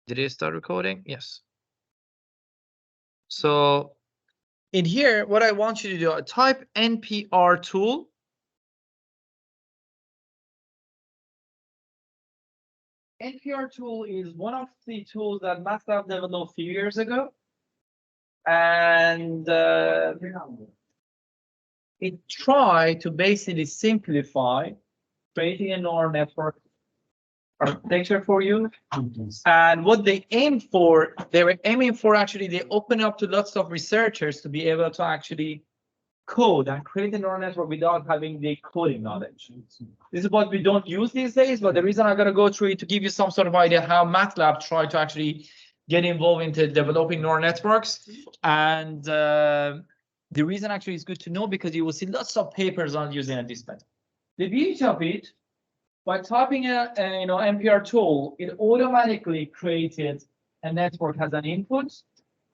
Did I start recording? Yes. So in here, what I want you to do, type NPR tool. NPR tool is one of the tools that MATLAB developed a few years ago. And it tried to basically simplify creating a neural network architecture for you. And what they aim for, they were aiming for actually, they open up to lots of researchers to be able to actually code and create a neural network without having the coding knowledge. This is what we don't use these days, but the reason I'm going to go through it to give you some sort of idea how MATLAB tried to actually get involved into developing neural networks. And the reason actually is good to know because you will see lots of papers on using this method. The beauty of it, by typing a NPR tool, it automatically created a network as an input,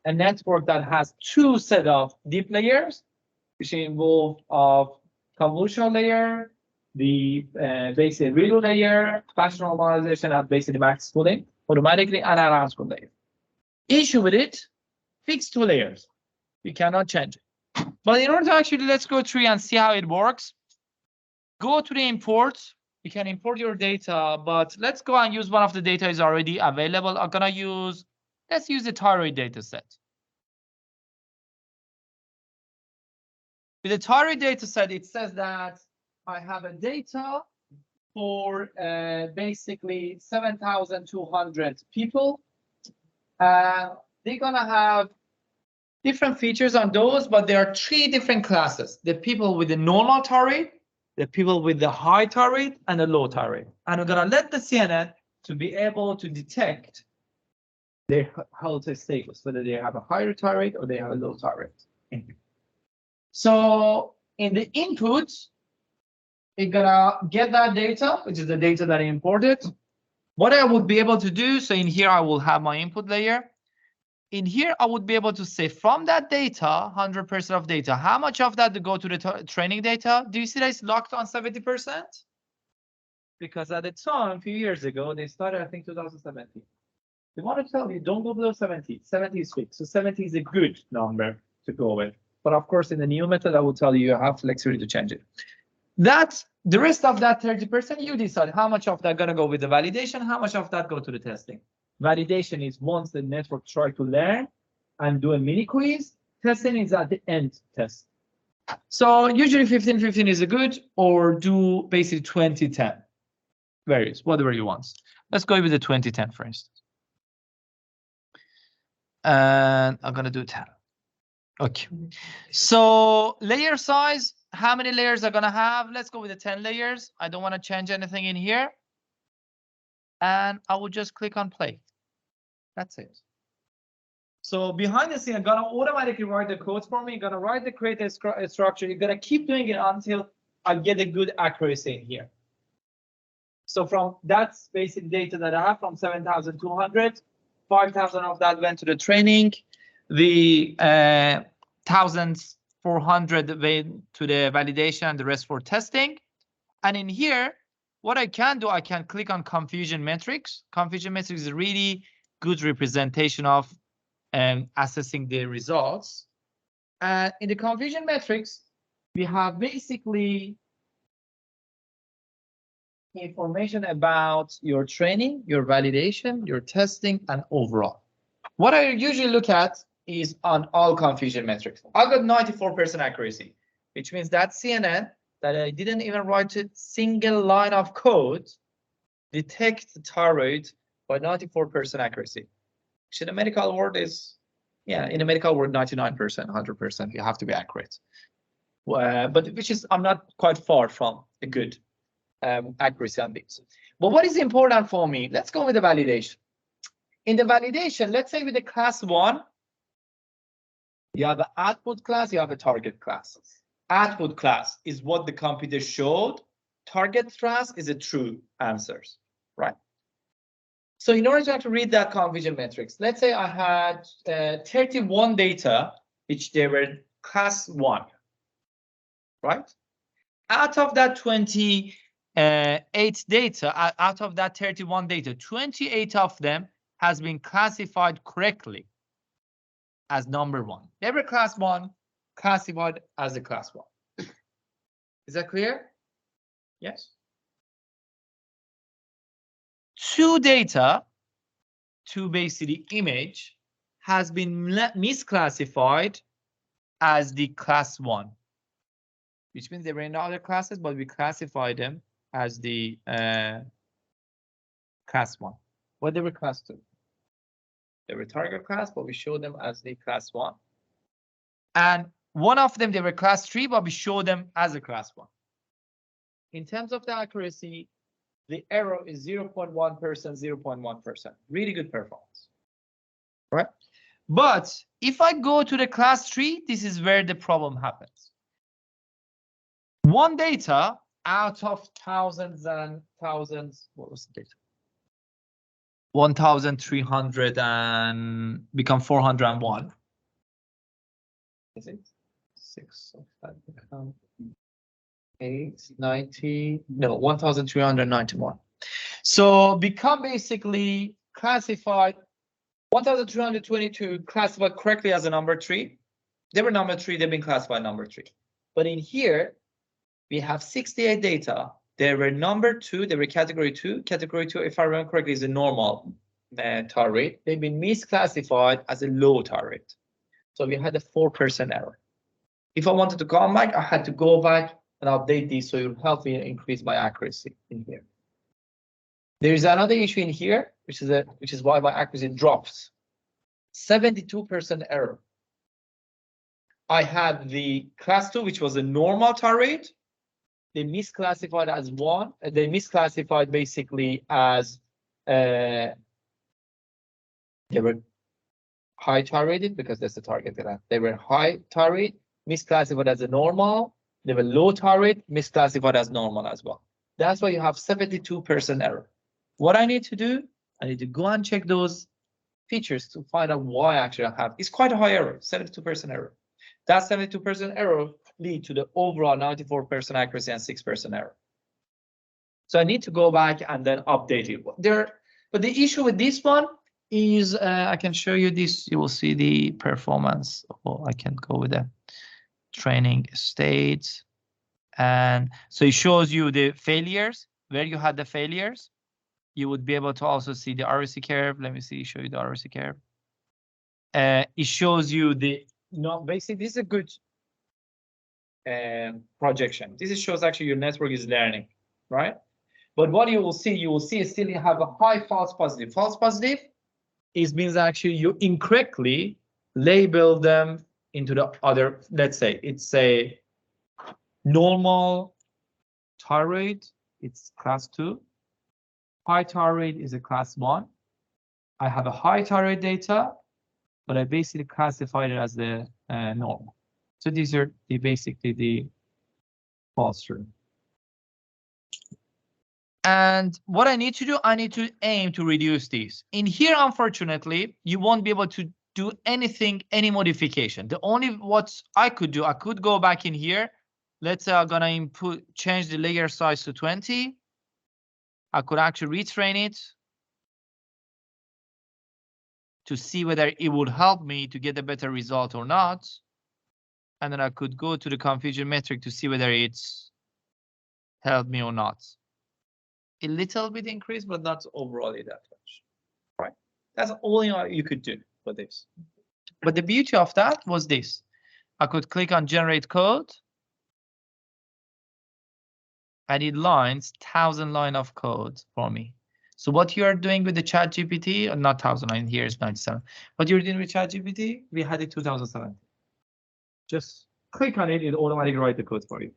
a network that has two set of deep layers, which involve of convolutional layer, the basic ReLU layer, spatial normalization, and basically max pooling automatically, and an unspooled layer. Issue with it, fixed two layers. You cannot change it. But in order to actually, let's go through and see how it works. Go to the import. You can import your data, but let's go and use one of the data is already available. I'm gonna use, let's use the thyroid data set. With the thyroid data set, it says that I have a data for basically 7,200 people. They're gonna have different features on those, but there are three different classes: the people with the normal thyroid, the people with the high thyroid, and the low thyroid. And we're gonna let the CNN to be able to detect their health status, whether they have a higher thyroid or they have a low thyroid. So in the input, it's gonna get that data, which is the data that I imported. What I would be able to do, so in here I will have my input layer. In here, I would be able to say from that data, 100% of data, how much of that to go to the training data? Do you see that it's locked on 70%? Because at the time, a few years ago, they started, I think, 2017. They want to tell you, don't go below 70. 70 is fixed. So 70 is a good number to go with. But of course, in the new method, I will tell you have flexibility to change it. That's the rest of that 30%, you decide how much of that gonna go with the validation, how much of that go to the testing. Validation is once the network try to learn and do a mini quiz. Testing is at the end test. So usually 15-15 is a good, or do basically 20-10. Varies, whatever you want. Let's go with the 20-10 for instance. And I'm gonna do 10. Okay. So layer size, how many layers are gonna have? Let's go with the 10 layers. I don't want to change anything in here. And I will just click on play. That's it. So behind the scene, I'm gonna automatically write the code for me. I'm gonna write the create a structure. You're gonna keep doing it until I get a good accuracy in here. So from that basic data that I have from 7,200, 5,000 of that went to the training. The 1,400 went to the validation, and the rest for testing. And in here, what I can do, I can click on confusion metrics. Confusion metrics is a really good representation of assessing the results. And in the confusion metrics, we have basically information about your training, your validation, your testing, and overall. What I usually look at is on all confusion metrics. I got 94% accuracy, which means that CNN that I didn't even write a single line of code detect the thyroid by 94% accuracy. Which in the medical world is, yeah, in the medical world, 99%, 100%, you have to be accurate. But which is, I'm not quite far from a good accuracy on this. But what is important for me? Let's go with the validation. In the validation, let's say with the class 1, you have an output class, you have a target class. Output class is what the computer showed. Target class is a true answers, right? So in order to actually read that confusion metrics, let's say I had 31 data, which they were class 1, right? Out of that 28 data, out of that 31 data, 28 of them has been classified correctly as number 1. Every class 1 classified as a class 1. Is that clear? Yes. 2 data, 2 basically image, has been misclassified as the class 1, which means they were in other classes, but we classified them as the class 1. What they were class 2? They were target class, but we showed them as the class 1. And one of them, they were class 3, but we showed them as a class 1. In terms of the accuracy, the error is 0.1%, 0.1%. Really good performance, right? But if I go to the class 3, this is where the problem happens. One data out of thousands and thousands, what was the data? 1,300 and become 401. Is it? 6 of that become 890? No, 1,391. So become basically classified 1,322 classified correctly as a number 3. They were number 3, they've been classified number 3. But in here, we have 68 data. They were number 2, they were category 2. Category 2, if I remember correctly, is a normal tar rate. They've been misclassified as a low tar rate. So we had a 4% error. If I wanted to come back, I had to go back and update these, so it will help me increase my accuracy in here. There is another issue in here, which is why my accuracy drops. 72% error. I had the class 2, which was a normal tar rate. They misclassified as 1. They misclassified basically as they were high tar rated, because that's the target that they were high tar rate, misclassified as a normal. They were low tar rate, misclassified as normal as well. That's why you have 72% error. What I need to do, I need to go and check those features to find out why actually I have. It's quite a high error, 72% error. That 72% error lead to the overall 94% accuracy and 6% error. So I need to go back and then update it. But the issue with this one is, I can show you this. You will see the performance. Oh, I can go with the training state. And so it shows you the failures, where you had the failures. You would be able to also see the ROC curve. Let me see, show you the ROC curve. It shows you the, basically this is a good projection. This shows actually your network is learning, right? But what you will see still you have a high false positive. False positive means actually you incorrectly label them into the other, let's say it's a normal tar rate, it's class 2. High tar rate is a class 1. I have a high tar rate data, but I basically classified it as the normal. So these are basically the false true. And what I need to do, I need to aim to reduce these. In here, unfortunately, you won't be able to do anything, any modification. The only what I could do, I could go back in here. Let's say I'm gonna change the layer size to 20. I could actually retrain it to see whether it would help me to get a better result or not. And then I could go to the confusion metric to see whether it's helped me or not. A little bit increase, but not overall that much, right? That's all you could do for this. But the beauty of that was this. I could click on generate code, and it lines 1,000 line of code for me. So what you are doing with the ChatGPT, or not 1,000 line, here is 97. What you're doing with ChatGPT, we had it 2007. Just click on it, it automatically write the code for you.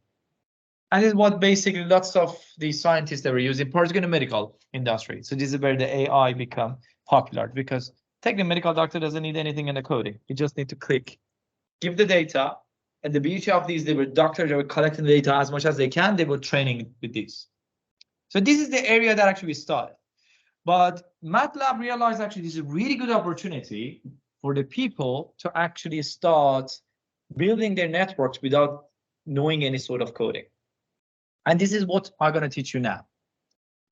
And this is what basically lots of the scientists that were using, particularly in the medical industry. So this is where the AI become popular, because technically medical doctor doesn't need anything in the coding. You just need to click, give the data. And the beauty of these, they were doctors, they were collecting the data as much as they can. They were training with this. So this is the area that actually we started. But MATLAB realized actually this is a really good opportunity for the people to actually start building their networks without knowing any sort of coding. And this is what I'm going to teach you now.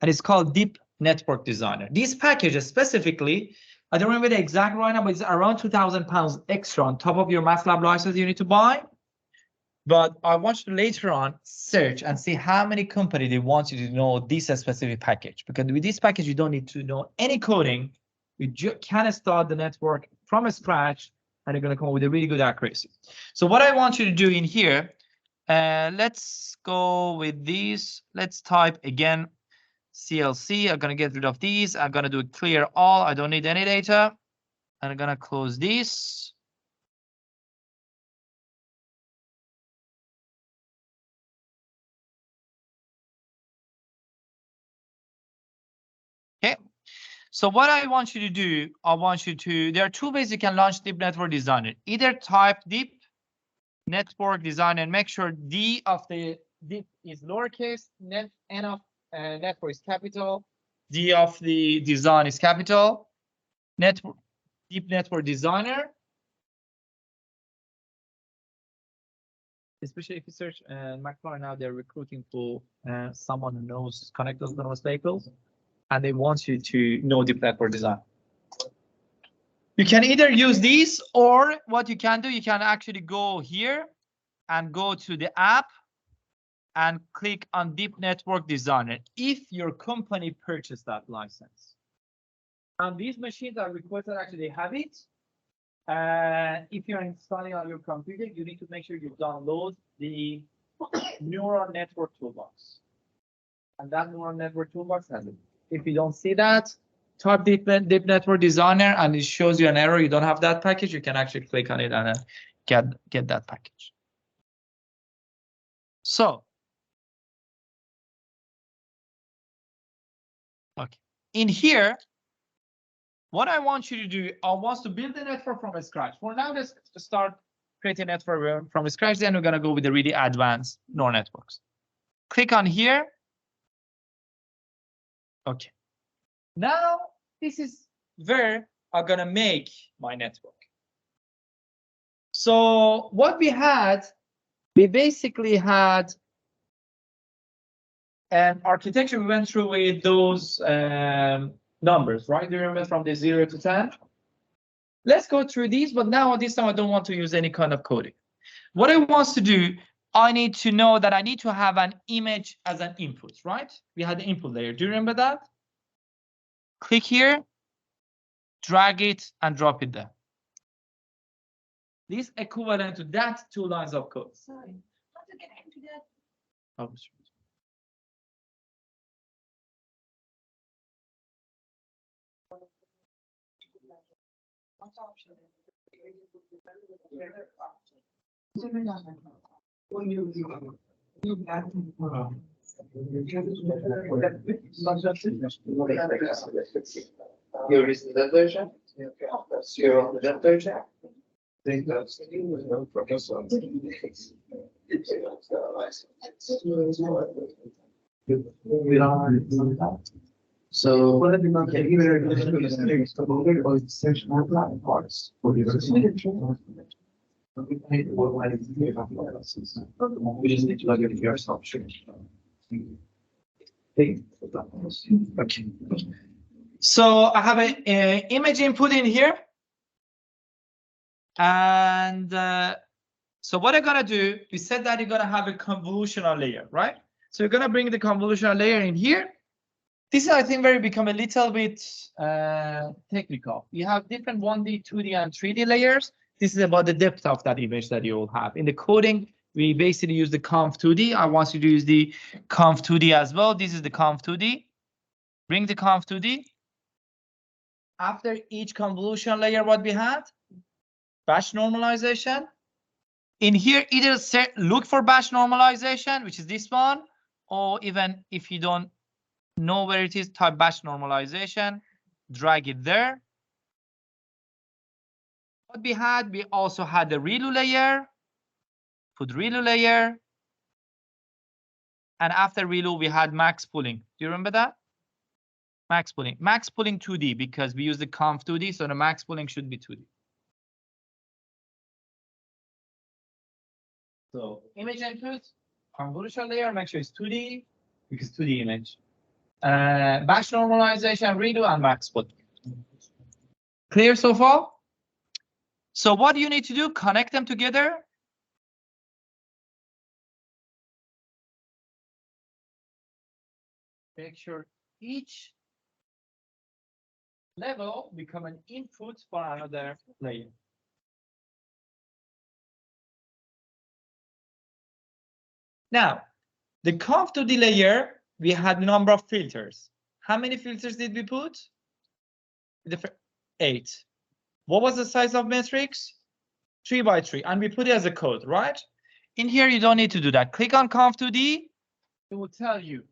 And it's called deep network designer. These packages specifically, I don't remember the exact right now, but it's around £2,000 extra on top of your MATLAB license you need to buy. But I want you to later on search and see how many companies they want you to know this specific package. Because with this package, you don't need to know any coding. You can start the network from scratch, and you're going to come up with a really good accuracy. So what I want you to do in here, let's go with these. Let's type again CLC. I'm going to get rid of these. I'm going to do clear all. I don't need any data. And I'm going to close this. Okay. So what I want you to do, there are two ways you can launch Deep Network Designer. Either type Deep Network Designer and make sure D of the Deep is lowercase, N of network is capital, D of the design is capital. Deep Network Designer. Especially if you search McLaren now, they're recruiting for someone who knows connectors, knows vehicles, and they want you to know Deep Network Design. You can either use these, or what you can do, you can actually go here and go to the app and click on Deep Network Designer if your company purchased that license. And these machines are requested, actually they have it. If you're installing on your computer, you need to make sure you download the neural network toolbox. And that neural network toolbox has it. If you don't see that, type Deep Network Designer and it shows you an error. You don't have that package. You can actually click on it and get that package. So, okay, in here, what I want you to do, I want to build the network from scratch. For now, let's start creating a network from scratch. Then we're going to go with the really advanced neural networks. Click on here. Okay. Now, this is where I'm going to make my network. So what we basically had an architecture we went through with those numbers, right? Do you remember from the 0 to 10? Let's go through these, but now this time I don't want to use any kind of coding. What I want to do, I need to know that I need to have an image as an input, right? We had the input layer. Do you remember that? Click here, drag it, and drop it there. This equivalent to that 2 lines of code. Sorry, how to get into that? Oh, sure. You're using that version? You're on that version? So we just need to log into your assumption. Okay. So I have an image input in here. And so what I'm going to do, we said that you're going to have a convolutional layer, right? So you're going to bring the convolutional layer in here. This is, I think, where it become a little bit technical. You have different 1D, 2D, and 3D layers. This is about the depth of that image that you will have. In the coding, we basically use the conv2D. I want you to use the conv2D as well. This is the conv2D. Bring the conv2D. After each convolution layer, what we had? Batch normalization. In here, either look for batch normalization, which is this one, or even if you don't know where it is, type batch normalization, drag it there. What we also had the ReLU layer, put ReLU layer, and after ReLU, we had max pooling. Do you remember that? Max pooling 2D, because we use the conv2D, so the max pooling should be 2D. So image input, convolution layer, make sure it's 2D, because 2D image. batch normalization, redo, and max put. Clear so far? So what you need to do, connect them together. Make sure each level become an input for another layer. Now, the conv2d layer, we had a number of filters. How many filters did we put? 8. What was the size of matrix? 3 by 3, and we put it as a code, right? In here, you don't need to do that. Click on conv2d. It will tell you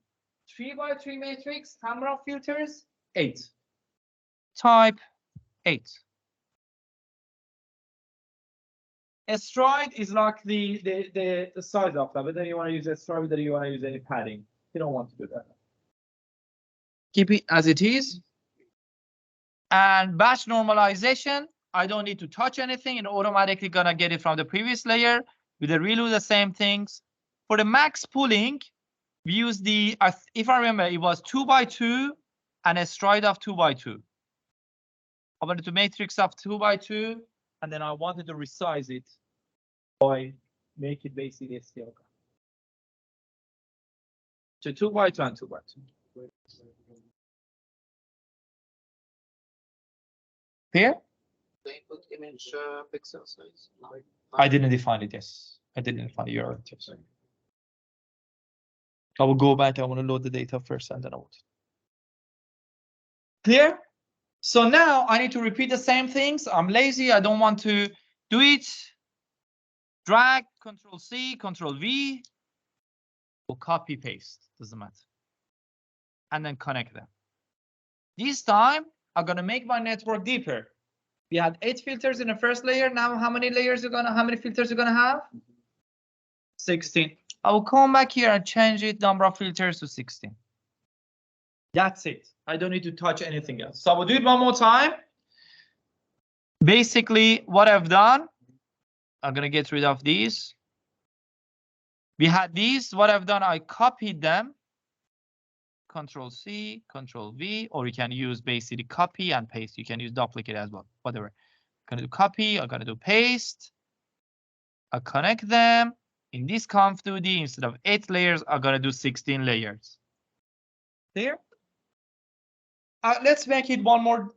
3 by 3 matrix, number of filters, 8. Type 8. A stride is like the size of that, whether you want to use a stride, whether you want to use any padding. You don't want to do that. Keep it as it is. And batch normalization, I don't need to touch anything, and automatically gonna get it from the previous layer. With the reload, the same things. For the max pooling, we use the, if I remember, it was 2 by 2 and a stride of 2 by 2. I wanted to matrix of 2 by 2, and then I wanted to resize it by make it basically a scale. So 2 by 2 and 2 by 2. Here? They put image pixel size. I didn't define it, yes. I didn't define it, you're right. Yes. I will go back, I want to load the data first and then I will. Clear? So now I need to repeat the same things. I'm lazy, I don't want to do it. Drag, Control C, Control V, or copy paste, doesn't matter. And then connect them. This time, I'm gonna make my network deeper. We had 8 filters in the first layer. Now how many filters you're gonna have? 16. I will come back here and change it, number of filters to 16. That's it. I don't need to touch anything else. So I will do it one more time. Basically, what I've done, I'm gonna get rid of these. We had these. What I've done, I copied them. Control C, Control V, or you can use basically copy and paste. You can use duplicate as well, whatever. I'm gonna do copy, I'm gonna do paste. I connect them. In this conv2d, instead of 8 layers, I'm gonna do 16 layers. Clear? Let's make it one more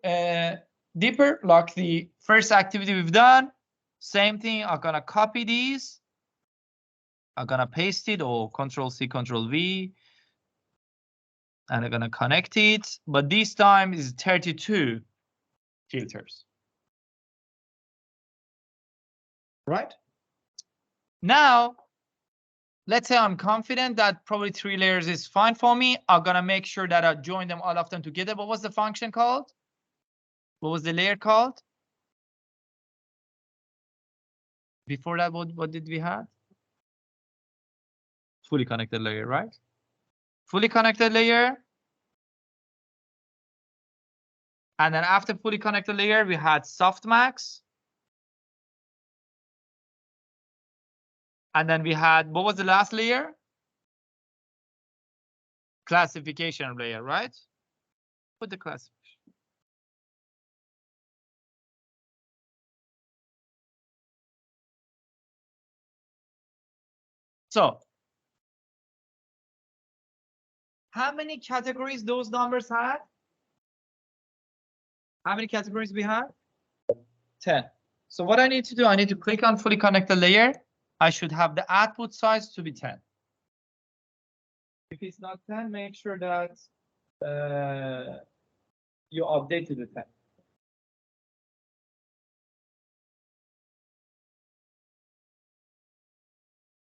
deeper, like the first activity we've done. Same thing, I'm gonna copy these. I'm gonna paste it, or Control C, Control V. And I'm gonna connect it, but this time is 32 filters. Right? Now, let's say I'm confident that probably 3 layers is fine for me. I'm gonna make sure that I join them, all of them together. What was the function called? What was the layer called? Before that, what did we have? Fully connected layer, right? Fully connected layer. And then after fully connected layer, we had softmax. And then we had, what was the last layer? Classification layer, right? Put the classification. So, how many categories those numbers had? How many categories we had? 10. So what I need to do, I need to click on fully connected layer. I should have the output size to be 10. If it's not 10, make sure that you updated the 10.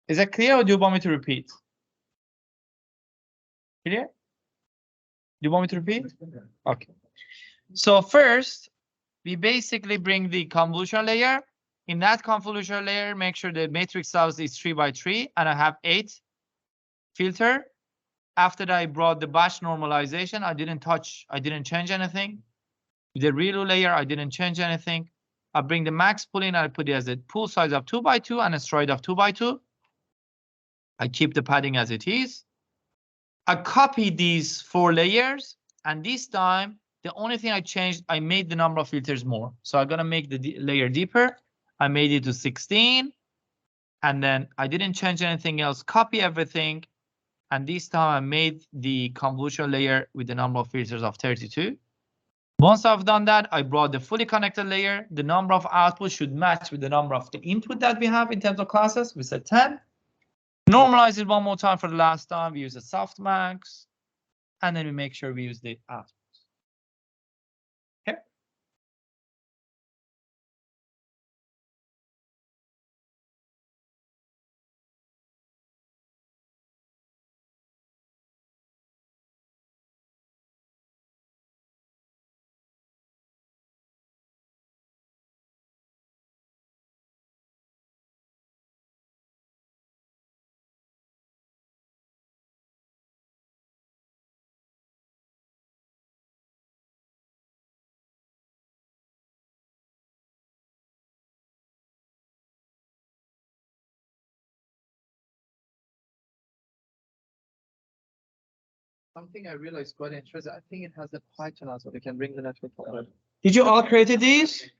Is that clear, or do you want me to repeat? Clear? Do you want me to repeat? Okay. So first, we basically bring the convolution layer. In that convolution layer, make sure the matrix size is 3 by 3, and I have 8 filter. After that, I brought the batch normalization. I didn't change anything. The reload layer, I didn't change anything. I bring the max pool in, I put it as a pool size of 2 by 2 and a stride of 2 by 2. I keep the padding as it is. I copied these 4 layers, and this time the only thing I changed, I made the number of filters more. So I'm gonna make the layer deeper. I made it to 16, and then I didn't change anything else. Copy everything, and this time I made the convolution layer with the number of filters of 32. Once I've done that, I brought the fully connected layer. The number of outputs should match with the number of the input that we have in terms of classes. We said 10. Normalize it one more time for the last time. We use a softmax, and then we make sure we use the outputs. Okay. Something I realized quite interesting. I think it has a Python as well. You can bring the network forward. Did you all create these?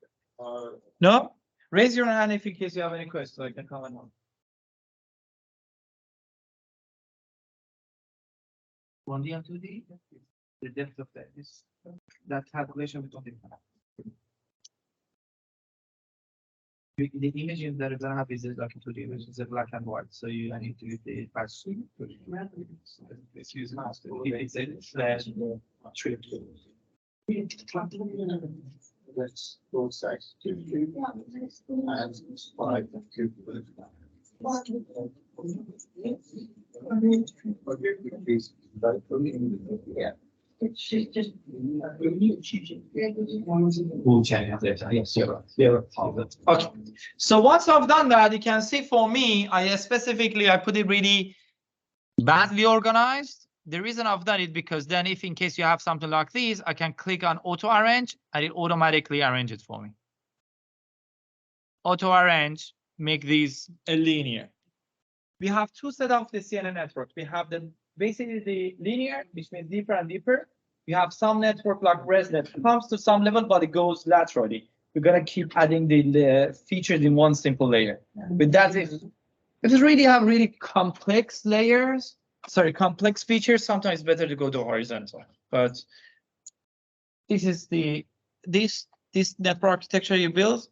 No? Raise your hand if in case you have any questions. I can comment on. 1D and 2D? The depth of that is that calculation we don't even have. The images that are gonna have is like 2D images, are black and white. So you need to use the patch. Let's use mask. It's a slash trip. That's both sides. And 5 yeah. She's just okay. So once I've done that, you can see for me, I put it really badly organized. The reason I've done it because then if in case you have something like this, I can click on auto arrange and it automatically arrange it for me. Auto arrange, make these linear. We have 2 sets of the CNN network. We have basically the linear, which means deeper and deeper. We have some network like ResNet comes to some level, but it goes laterally. We're gonna keep adding the features in one simple layer. But that is, if you really have really complex layers, complex features, sometimes it's better to go to horizontal. But this is this network architecture you build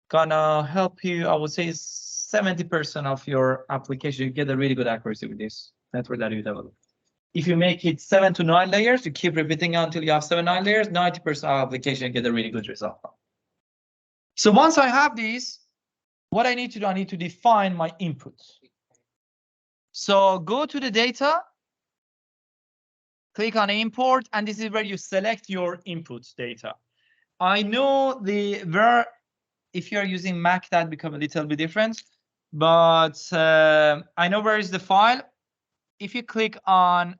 gonna help you. I would say 70% of your application, you get a really good accuracy with this network that you develop. If you make it 7 to 9 layers, you keep repeating until you have 7, 9 layers, 90% of application get a really good result. So once I have these, what I need to do, I need to define my inputs. So go to the data, click on import, and this is where you select your inputs data. I know if you're using Mac, that becomes a little bit different, but I know where is the file. If you click on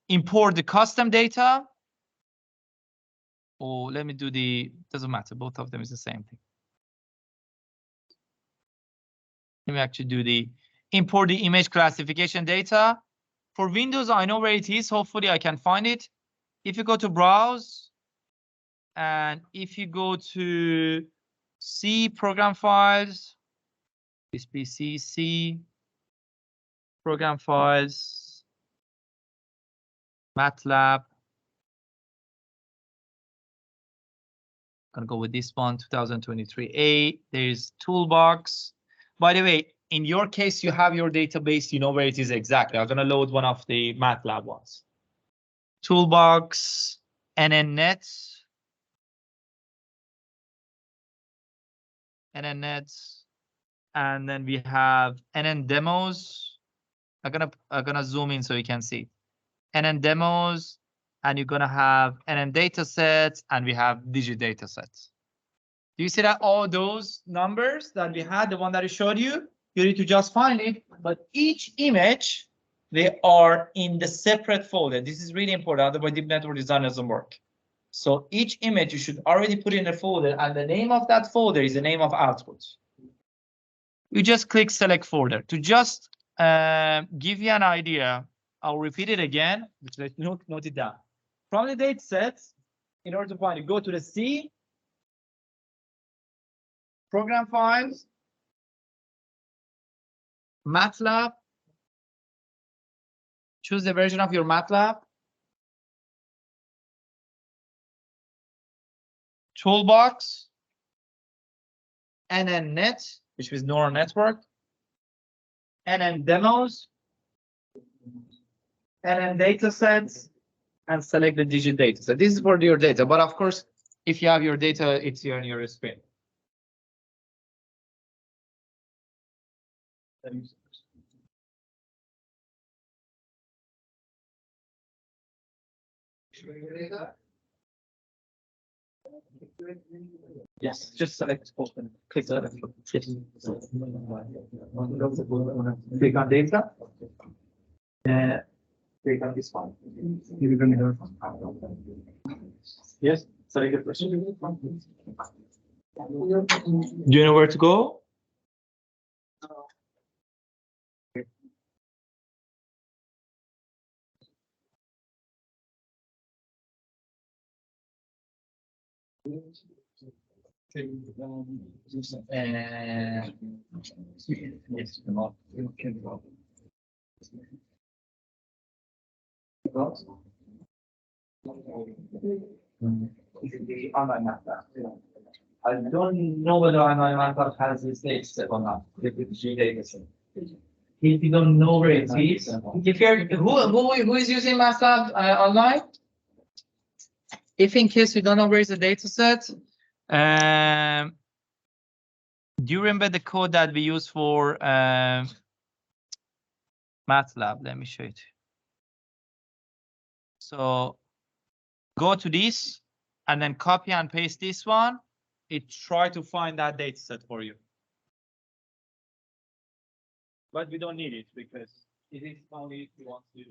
import the custom data, or let me do doesn't matter, both of them is the same thing. Let me actually do import the image classification data. For Windows, I know where it is. Hopefully I can find it. If you go to browse, and if you go to C program files, this PC C program files, MATLAB. Gonna go with this one, 2023A. There's toolbox. By the way, in your case, you have your database, you know where it is exactly. I'm gonna load one of the MATLAB ones. Toolbox, NNNet, and then we have NN demos. I'm gonna zoom in so you can see. NN demos, and you're gonna have NN data sets, and we have digit data sets. Do you see that all those numbers that we had, the one that I showed you, you need to just find it, but each image, they are in the separate folder. This is really important, otherwise deep network design doesn't work. So each image you should already put in a folder, and the name of that folder is the name of output. you just click select folder. To just give you an idea, I'll repeat it again, which let's note it down. From the data sets, in order to find it, go to the C, program files, MATLAB, choose the version of your MATLAB, toolbox, and then net, which is neural network, and then demos, and then data sets, and select the digit data. So this is for your data, but of course, if you have your data, it's here on your screen. Yes, just select open. Click select. Yes. Click on data. Click on this one. Yes, select the person. Do you know where to go? Yes, the online MATLAB. I don't know whether online MATLAB has this data set or not. The G data set. If you don't know where it is, if you're who is using MATLAB online? If in case you don't know where is the data set, do you remember the code that we use for MATLAB? Let me show it. So go to this and then copy and paste this one. It try to find that data set for you. But we don't need it because it is only if you want to.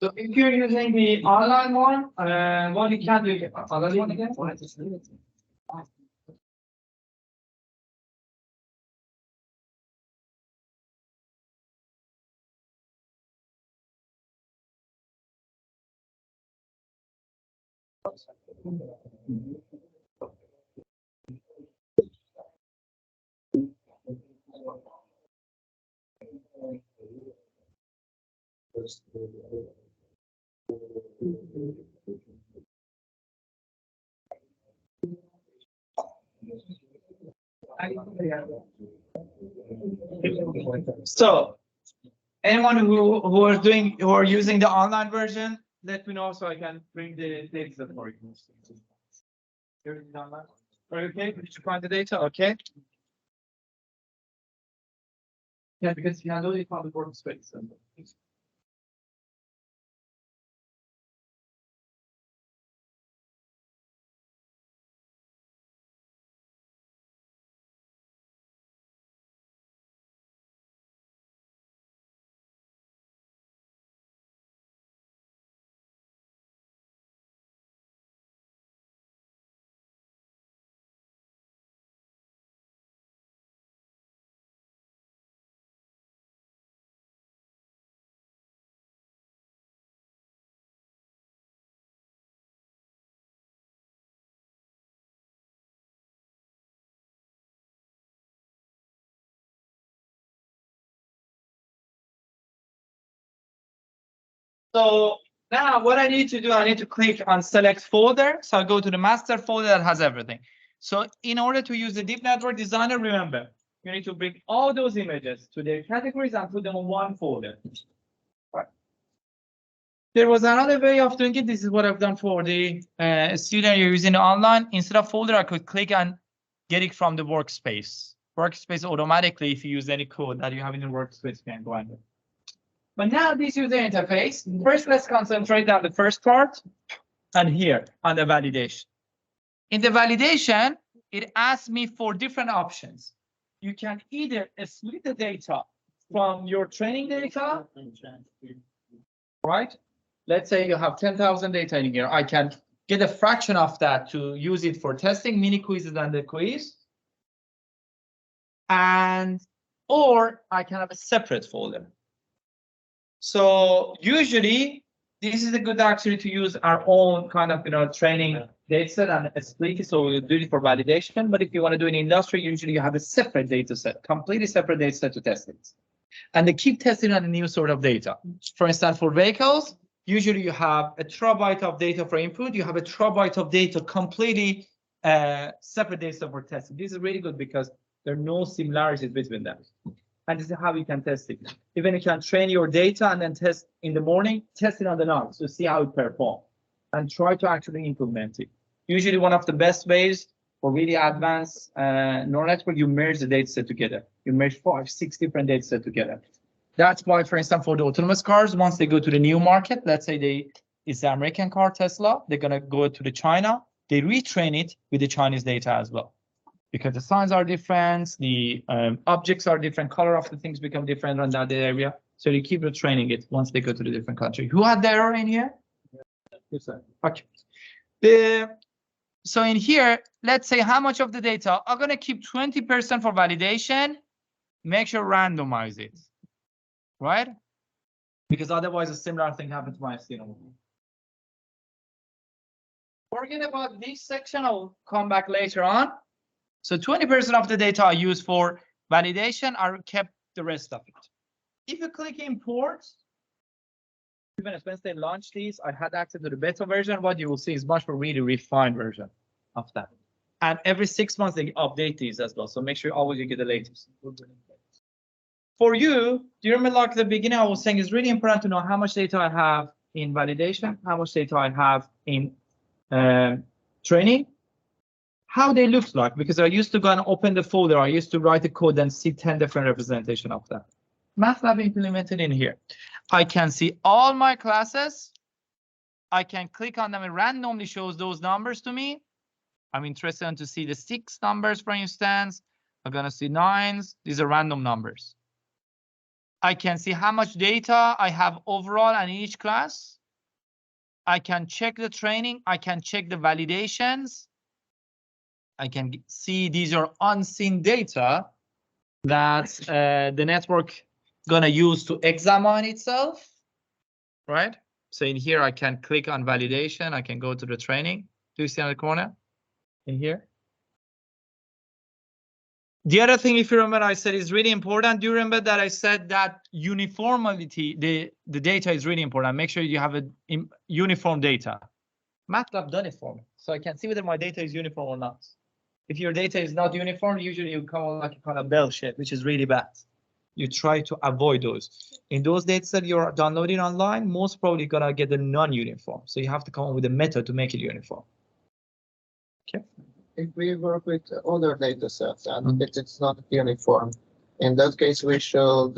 So if you're using the online one, what you can do, online one again? So anyone who are using the online version, let me know so I can bring the data set for you. Okay, did you find the data? Okay. Yeah, because you have only found the workspace. So now what I need to do, I need to click on select folder. So I go to the master folder that has everything. So in order to use the Deep Network Designer, remember, you need to bring all those images to their categories and put them in one folder. Right. There was another way of doing it. This is what I've done for the student you're using online. Instead of folder, I could click and get it from the workspace. Workspace automatically, if you use any code that you have in your workspace, can go under. But now this user interface, first let's concentrate on the first part and here on the validation. In the validation, it asks me for different options. You can either split the data from your training data, right? Let's say you have 10,000 data in here. I can get a fraction of that to use it for testing, mini quizzes and the quiz. Or I can have a separate folder. So usually this is a good actually to use our own kind of training data set and split it. So we'll do it for validation. But if you want to do an industry, usually you have a separate data set, completely separate data set to test it. And they keep testing on a new sort of data. For instance, for vehicles, usually you have a terabyte of data for input. You have a terabyte of data completely separate data for testing. This is really good because there are no similarities between them. And this is how you can test it. Even you can train your data and then test in the morning, test it on the night to see how it performs and try to actually implement it. Usually one of the best ways for really advanced neural network, you merge the data set together. You merge 5, 6 different data sets together. That's why, for instance, for the autonomous cars, once they go to the new market, let's say it's the American car, Tesla, they're going to go to the China, they retrain it with the Chinese data as well. Because the signs are different, the objects are different, color of the things become different on that area. So they keep retraining it once they go to the different country. Who had the error in here? Yes, sir. Okay. So in here, let's say how much of the data, I'm going to keep 20% for validation, make sure randomize it, right? Because otherwise a similar thing happens to my student. Forget about this section, I'll come back later on. So 20% of the data I use for validation, I kept the rest of it. If you click import, even once they launch these, I had access to the beta version. What you will see is much more really refined version of that. And every 6 months they update these as well. So make sure always you get the latest. For you, do you remember like at the beginning I was saying it's really important to know how much data I have in validation, how much data I have in training. How they look like, because I used to go and open the folder, I used to write the code and see 10 different representation of that. MATLAB implemented in here. I can see all my classes. I can click on them, it randomly shows those numbers to me. I'm interested in to see the 6 numbers, for instance. I'm gonna see 9s, these are random numbers. I can see how much data I have overall in each class. I can check the training, I can check the validations. I can see these are unseen data that the network gonna use to examine itself, right? So in here, I can click on validation. I can go to the training. Do you see on the corner in here? The other thing, if you remember, I said is really important. Do you remember that I said that uniformity, the data is really important. Make sure you have a uniform data. MATLAB done it for me. So I can see whether my data is uniform or not. If your data is not uniform, usually you come like a kind of bell shape, which is really bad. You try to avoid those. In those data that you're downloading online, most probably gonna get a non-uniform. So you have to come up with a method to make it uniform. Okay. If we work with other data sets and it's not uniform, in that case, we should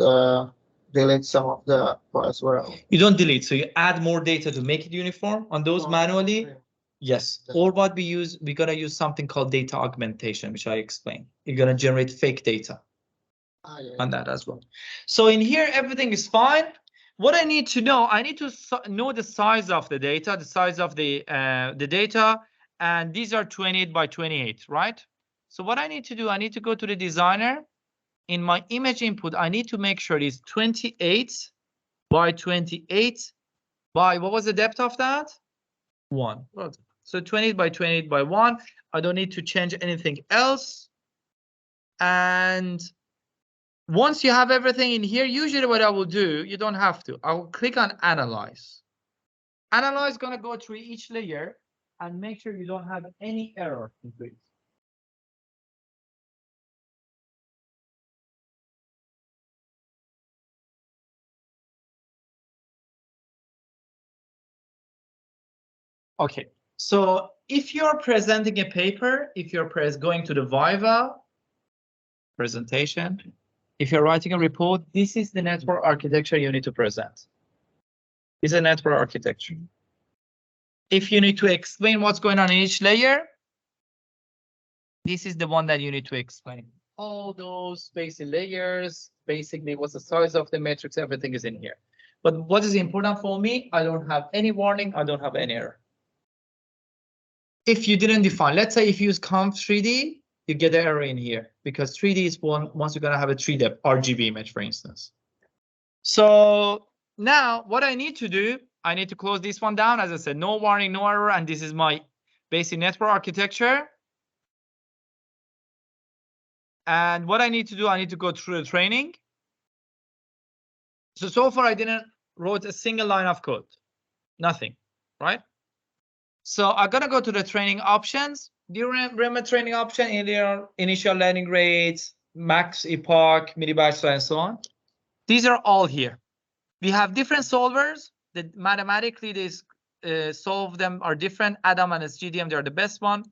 delete some of the as well. You don't delete, so you add more data to make it uniform on those manually. Yeah. Yes, or what we're gonna use something called data augmentation, which I explained. You're gonna generate fake data on that as well. So in here, everything is fine. What I need to know, I need to know the size of the data, the size of the data, and these are 28 by 28, right? So what I need to do, I need to go to the designer. In my image input, I need to make sure it's 28 by 28 by, what was the depth of that? 1. So 28 by 28 by 1. I don't need to change anything else. And once you have everything in here, usually what I will do, you don't have to. I will click on analyze. Analyze is gonna go through each layer and make sure you don't have any error into it. Okay, so if you're presenting a paper, if you're going to the Viva presentation, if you're writing a report, this is the network architecture you need to present. It's a network architecture. If you need to explain what's going on in each layer, this is the one that you need to explain. All those basic layers, basically what's the size of the matrix, everything is in here. But what is important for me, I don't have any warning, I don't have any error. If you didn't define, let's say if you use conv3D, you get an error in here because 3D is once you're gonna have a 3D RGB image, for instance. So now what I need to do, I need to close this one down. As I said, no warning, no error, and this is my basic network architecture. And what I need to do, I need to go through the training. So far I didn't wrote a single line of code, nothing, right? So I'm gonna go to the training options. Do you remember training option in their initial learning rates, max epoch, mini batch size, and so on? These are all here. We have different solvers that mathematically they solve them are different. Adam and SGDM, they're the best one.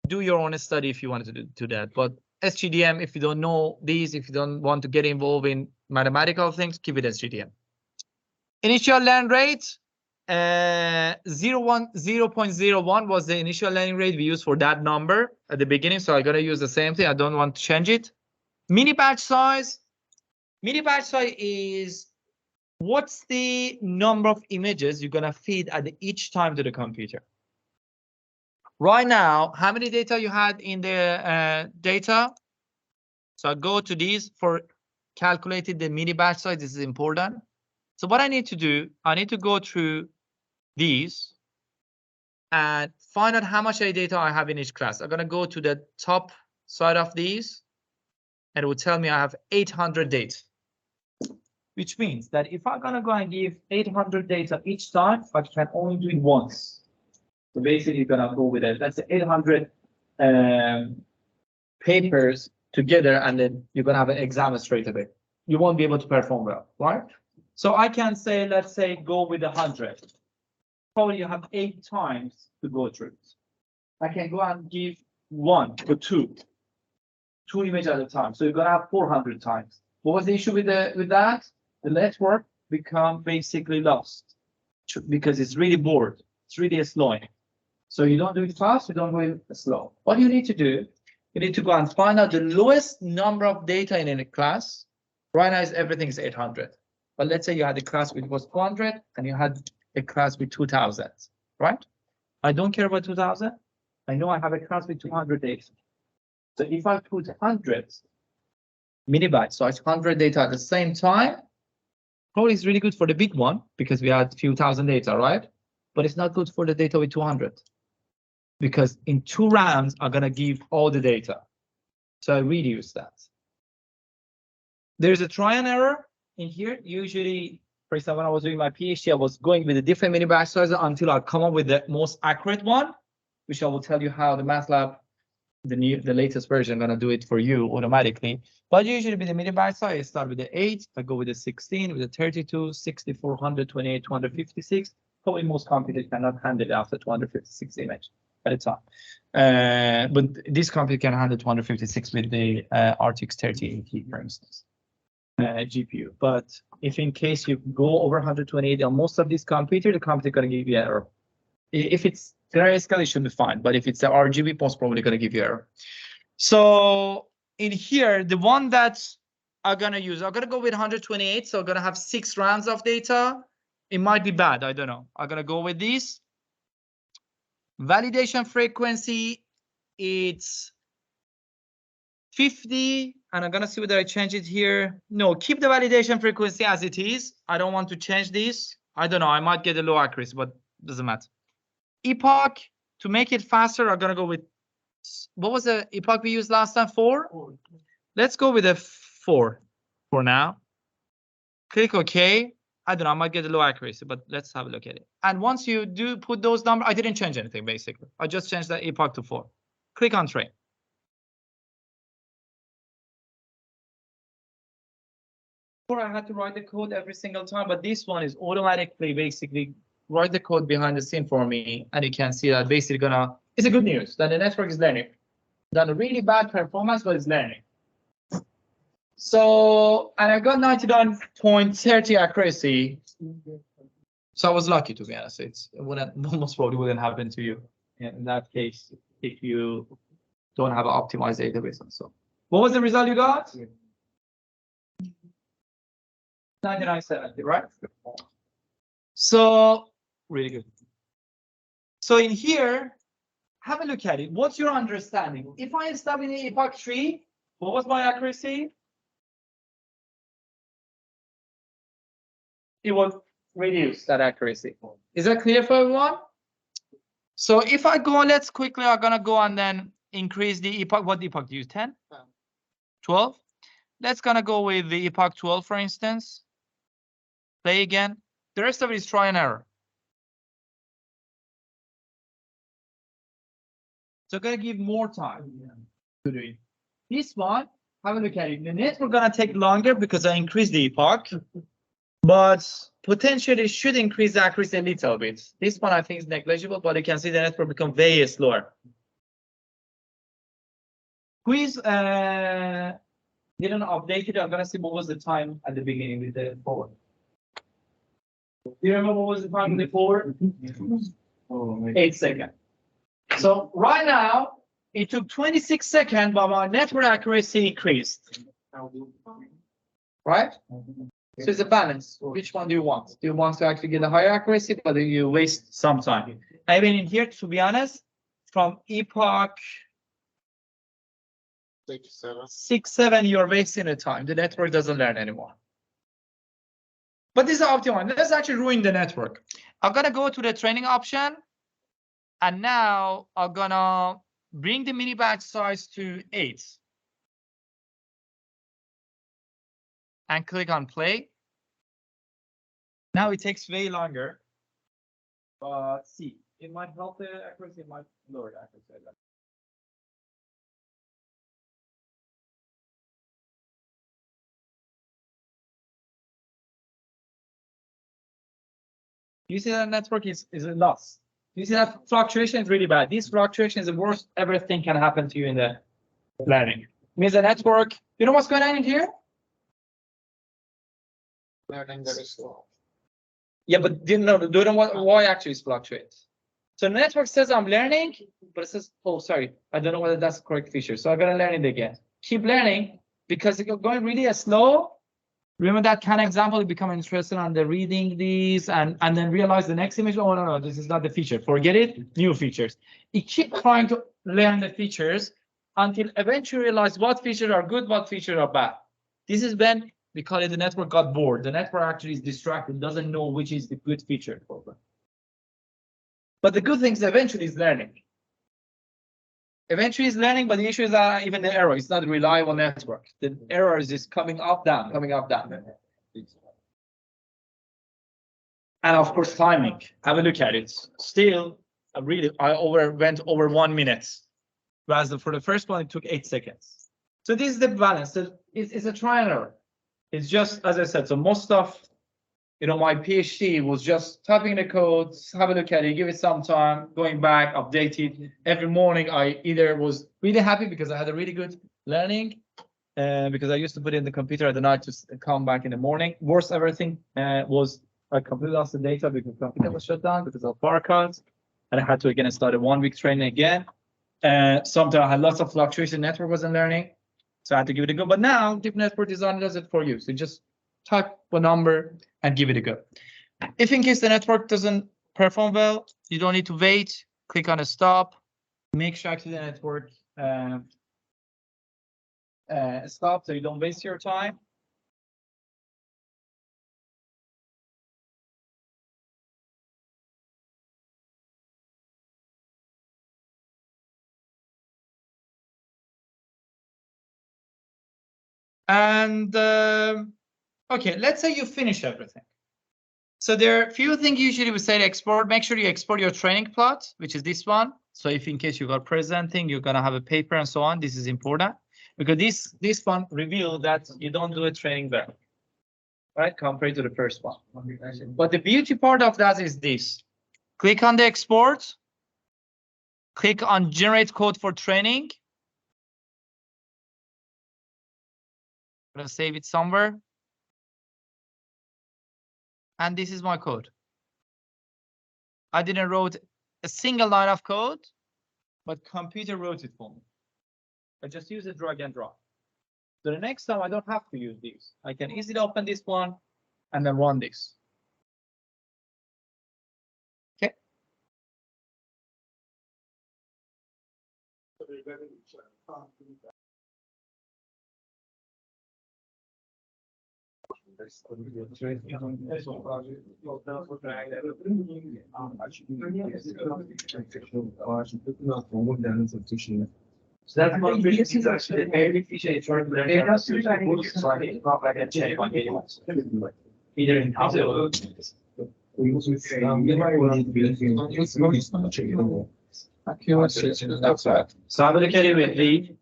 Do your own study if you wanted to do that. But SGDM, if you don't know these, if you don't want to get involved in mathematical things, keep it SGDM. Initial learn rate, 0.01 was the initial learning rate we used for that number at the beginning. So I'm gonna use the same thing. I don't want to change it. Mini batch size. Mini batch size is what's the number of images you're gonna feed at each time to the computer. Right now, how many data you had in the data? So I go to these for calculating the mini batch size. This is important. So what I need to do, I need to go through these and find out how much data I have in each class. I'm gonna go to the top side of these and it will tell me I have 800 data, which means that if I'm gonna go and give 800 data each time, I can only do it once. So basically you're gonna go with it. Let's say 800 papers together, and then you're gonna have an exam straight away. You won't be able to perform well, right? So I can say, let's say, go with 100. Probably you have 8 times to go through it. I can go and give 1 or 2 images at a time. So you're gonna have 400 times. What was the issue with that? The network become basically lost because it's really bored. It's really slowing. So you don't do it fast, you don't do it slow. What you need to do, you need to go and find out the lowest number of data in a class. Right now, everything is 800. But let's say you had a class which was 200 and you had a class with 2000, right? I don't care about 2000. I know I have a class with 200 data. So if I put 100 megabytes, so it's 100 data at the same time, probably it's really good for the big one because we had a few thousand data, right? But it's not good for the data with 200. Because in 2 rounds, I'm gonna give all the data. So I reduce that. There's a try and error in here. Usually, for example, when I was doing my PhD, I was going with a different mini batch size until I come up with the most accurate one, which I will tell you how the MATLAB, the latest version, gonna do it for you automatically. But usually with the mini batch size, I start with the 8, I go with the 16, with the 32, 64, 128, 256. Probably most computers cannot handle it after 256 image at a time. But this computer can handle 256 with the RTX 3080, for instance, GPU. But if in case you go over 128 on most of these computers, the computer gonna give you error. If it's grayscale, it should be fine. But if it's the RGB, most probably gonna give you error. So in here, the one that I'm gonna use, I'm gonna go with 128. So I'm gonna have 6 rounds of data. It might be bad, I don't know. I'm gonna go with this. Validation frequency, it's 50, and I'm gonna see whether I change it here. No, keep the validation frequency as it is. I don't want to change this. I don't know, I might get a low accuracy, but doesn't matter. Epoch, to make it faster, I'm gonna go with, what was the epoch we used last time? 4? Let's go with a 4 for now. Click OK. I don't know, I might get a low accuracy, but let's have a look at it. And once you do put those numbers, I didn't change anything basically. I just changed the epoch to 4. Click on train. Before I had to write the code every single time, but this one is automatically basically write the code behind the scene for me. And you can see that basically it's a good news that the network is learning. Done a really bad performance, but it's learning. So, and I got 99.30 accuracy. So I was lucky, to be honest. It most probably wouldn't happen to you in that case if you don't have an optimized database and so. What was the result you got? 99.70, right? So really good. So in here, have a look at it. What's your understanding? If I start in epoch 3, what was my accuracy? It will reduce that accuracy. Is that clear for everyone? So if I go, let's quickly, I'm gonna go and then increase the epoch. What epoch do you use? 10? 12? Let's gonna go with the epoch 12, for instance. Play again. The rest of it is try and error. So I'm gonna give more time to do it. This one, have a look at it. The network gonna take longer because I increased the epoch, but potentially should increase the accuracy a little bit. This one I think is negligible, but you can see the network become way slower. Quiz didn't update it. I'm gonna see what was the time at the beginning with the forward. Do you remember what was the time with the forward? 8 seconds. So right now, it took 26 seconds, but my network accuracy increased. Right? So it's a balance. Which one do you want? Do you want to actually get a higher accuracy, but you waste some time? I mean, in here, to be honest, from epoch 6, 7, you're wasting the time. The network doesn't learn anymore. But this is optimal. Let's actually ruin the network. I'm gonna go to the training option. And now I'm gonna bring the mini batch size to 8. And click on play. Now it takes way longer. But see, it might help the accuracy, it might lower the accuracy. You see that network is a loss. You see that fluctuation is really bad. This fluctuation is the worst ever thing can happen to you in the learning. It means the network, you know what's going on in here? Learning very slow. Yeah, but do you know why actually it fluctuates? So the network says I'm learning, but it says, oh, sorry, I don't know whether that's the correct feature. So I'm gonna learn it again. Keep learning because it's going really slow. Remember that kind of example, you become interested on the reading these and then realize the next image, oh, no, this is not the feature. Forget it, new features. You keep trying to learn the features until eventually realize what features are good, what features are bad. This is when we call it the network got bored. The network actually is distracted, doesn't know which is the good feature for them. But the good thing is eventually is learning. Eventually is learning, but the issue is that even the error, it's not a reliable network. The error is just coming up, down, coming up, down. And of course, timing. Have a look at it. Still, I went over 1 minute. Whereas for the first one, it took 8 seconds. So this is the balance. So it's a trial and error. It's just, as I said, so most of, my PhD was just typing the code, have a look at it, give it some time, going back, update it. Every morning, I either was really happy because I had a really good learning, because I used to put it in the computer at the night to come back in the morning. Worst everything was I completely lost the data because the computer was shut down because of power cuts. And I had to again start a 1-week training again. Sometimes I had lots of fluctuation, network wasn't learning. So I had to give it a go. But now Deep Network Design does it for you. So just type a number and give it a go. If in case the network doesn't perform well, you don't need to wait. Click on a stop. Make sure actually the network stop so you don't waste your time. And okay, let's say you finish everything. So there are a few things usually we say to export. Make sure you export your training plot, which is this one. So if in case you are presenting, you're gonna have a paper and so on. This is important because this one reveals that you don't do a training well, right? Compared to the first one. But the beauty part of that is this. Click on the export. Click on generate code for training. I'm gonna save it somewhere. And this is my code. I didn't wrote a single line of code, but computer wrote it for me. I just use a drag and drop. So the next time I don't have to use this. I can easily open this one and then run this. Okay. So that's one this is actually very efficient for the data. It's not like a check on anyone. Either in house or so have a look at it with the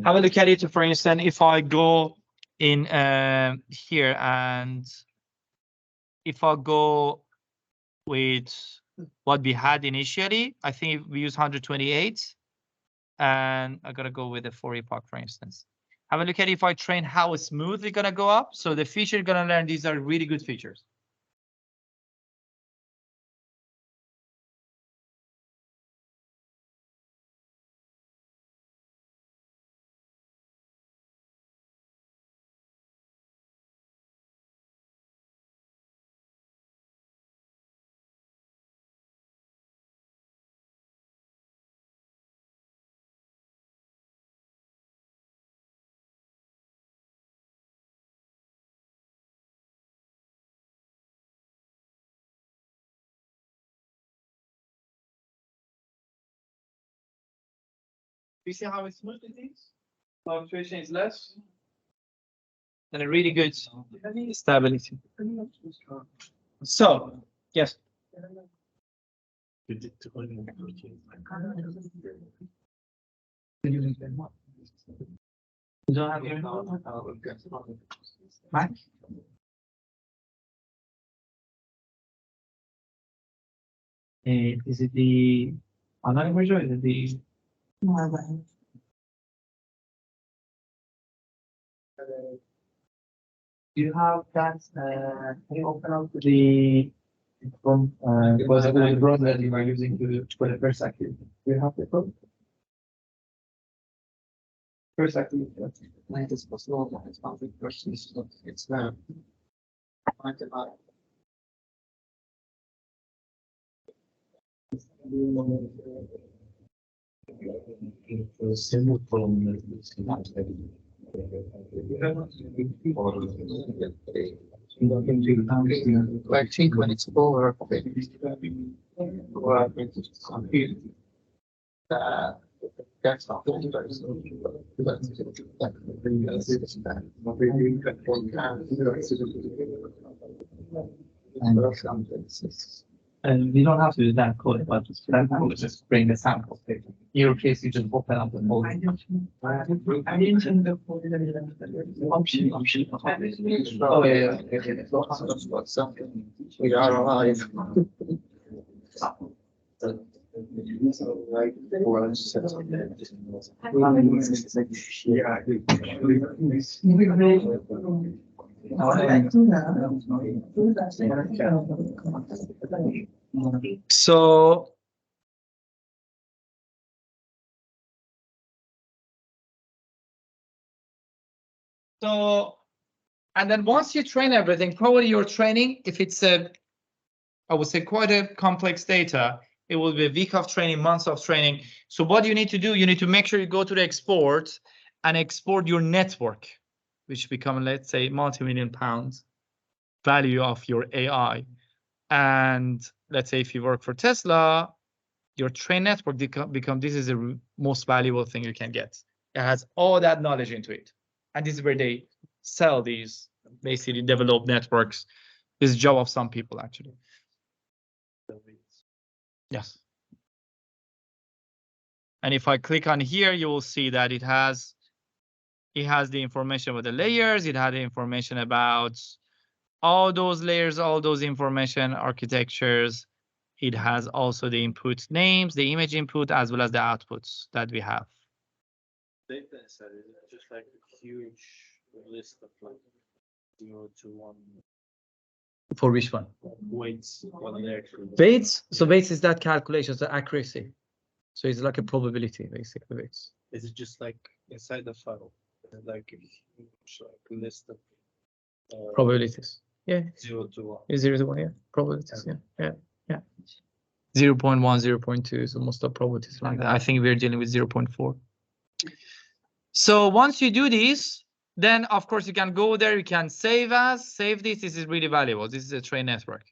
have a look at it. For instance, if I go in here and if I go with what we had initially, I think we use 128. And I gotta go with the for epoch, for instance. Have a look at if I train how smooth it's gonna go up. So the feature you're gonna learn, these are really good features. You see how smooth it is? Fluctuation is less. And a really good stability. So, yes. You don't have your Mac? Is it the online version or is it the do you have that can you open up the from was it the browser that you were using for the first activity? Do you have the code? First activity. Like it's possible, it's not the question, it's there. I think when it's over, that's not And you don't have to do that code, but that code is just bring the sample. In your case, you just open up the code. Option. Oh yeah. We are alive. So and then once you train everything, probably your training, if it's a, I would say quite a complex data, it will be a week of training, months of training. So what you need to do, you need to make sure you go to the export and export your network, which become, let's say, multi-million pounds value of your AI. And let's say if you work for Tesla, your train network become this is the most valuable thing you can get. It has all that knowledge into it. And this is where they sell these basically developed networks This is job of some people actually. Yes. And if I click on here, you will see that it has the information about the layers. It had the information about all those layers, all those information architectures. It has also the input names, the image input, as well as the outputs that we have. Data set is just like a huge list of like 0 to 1. For which one? Weights. Weights. So weights is that calculation, so accuracy. So it's like a probability, basically. Weights. Is it just like inside the file? Like a huge like list of probabilities. Yeah. 0 to 1. 0 to 1, yeah. Probabilities, yeah. 0.1, 0.2, so most of probabilities like that. I think we're dealing with 0.4. So once you do this, then of course you can go there, you can save this. This is really valuable. This is a train network.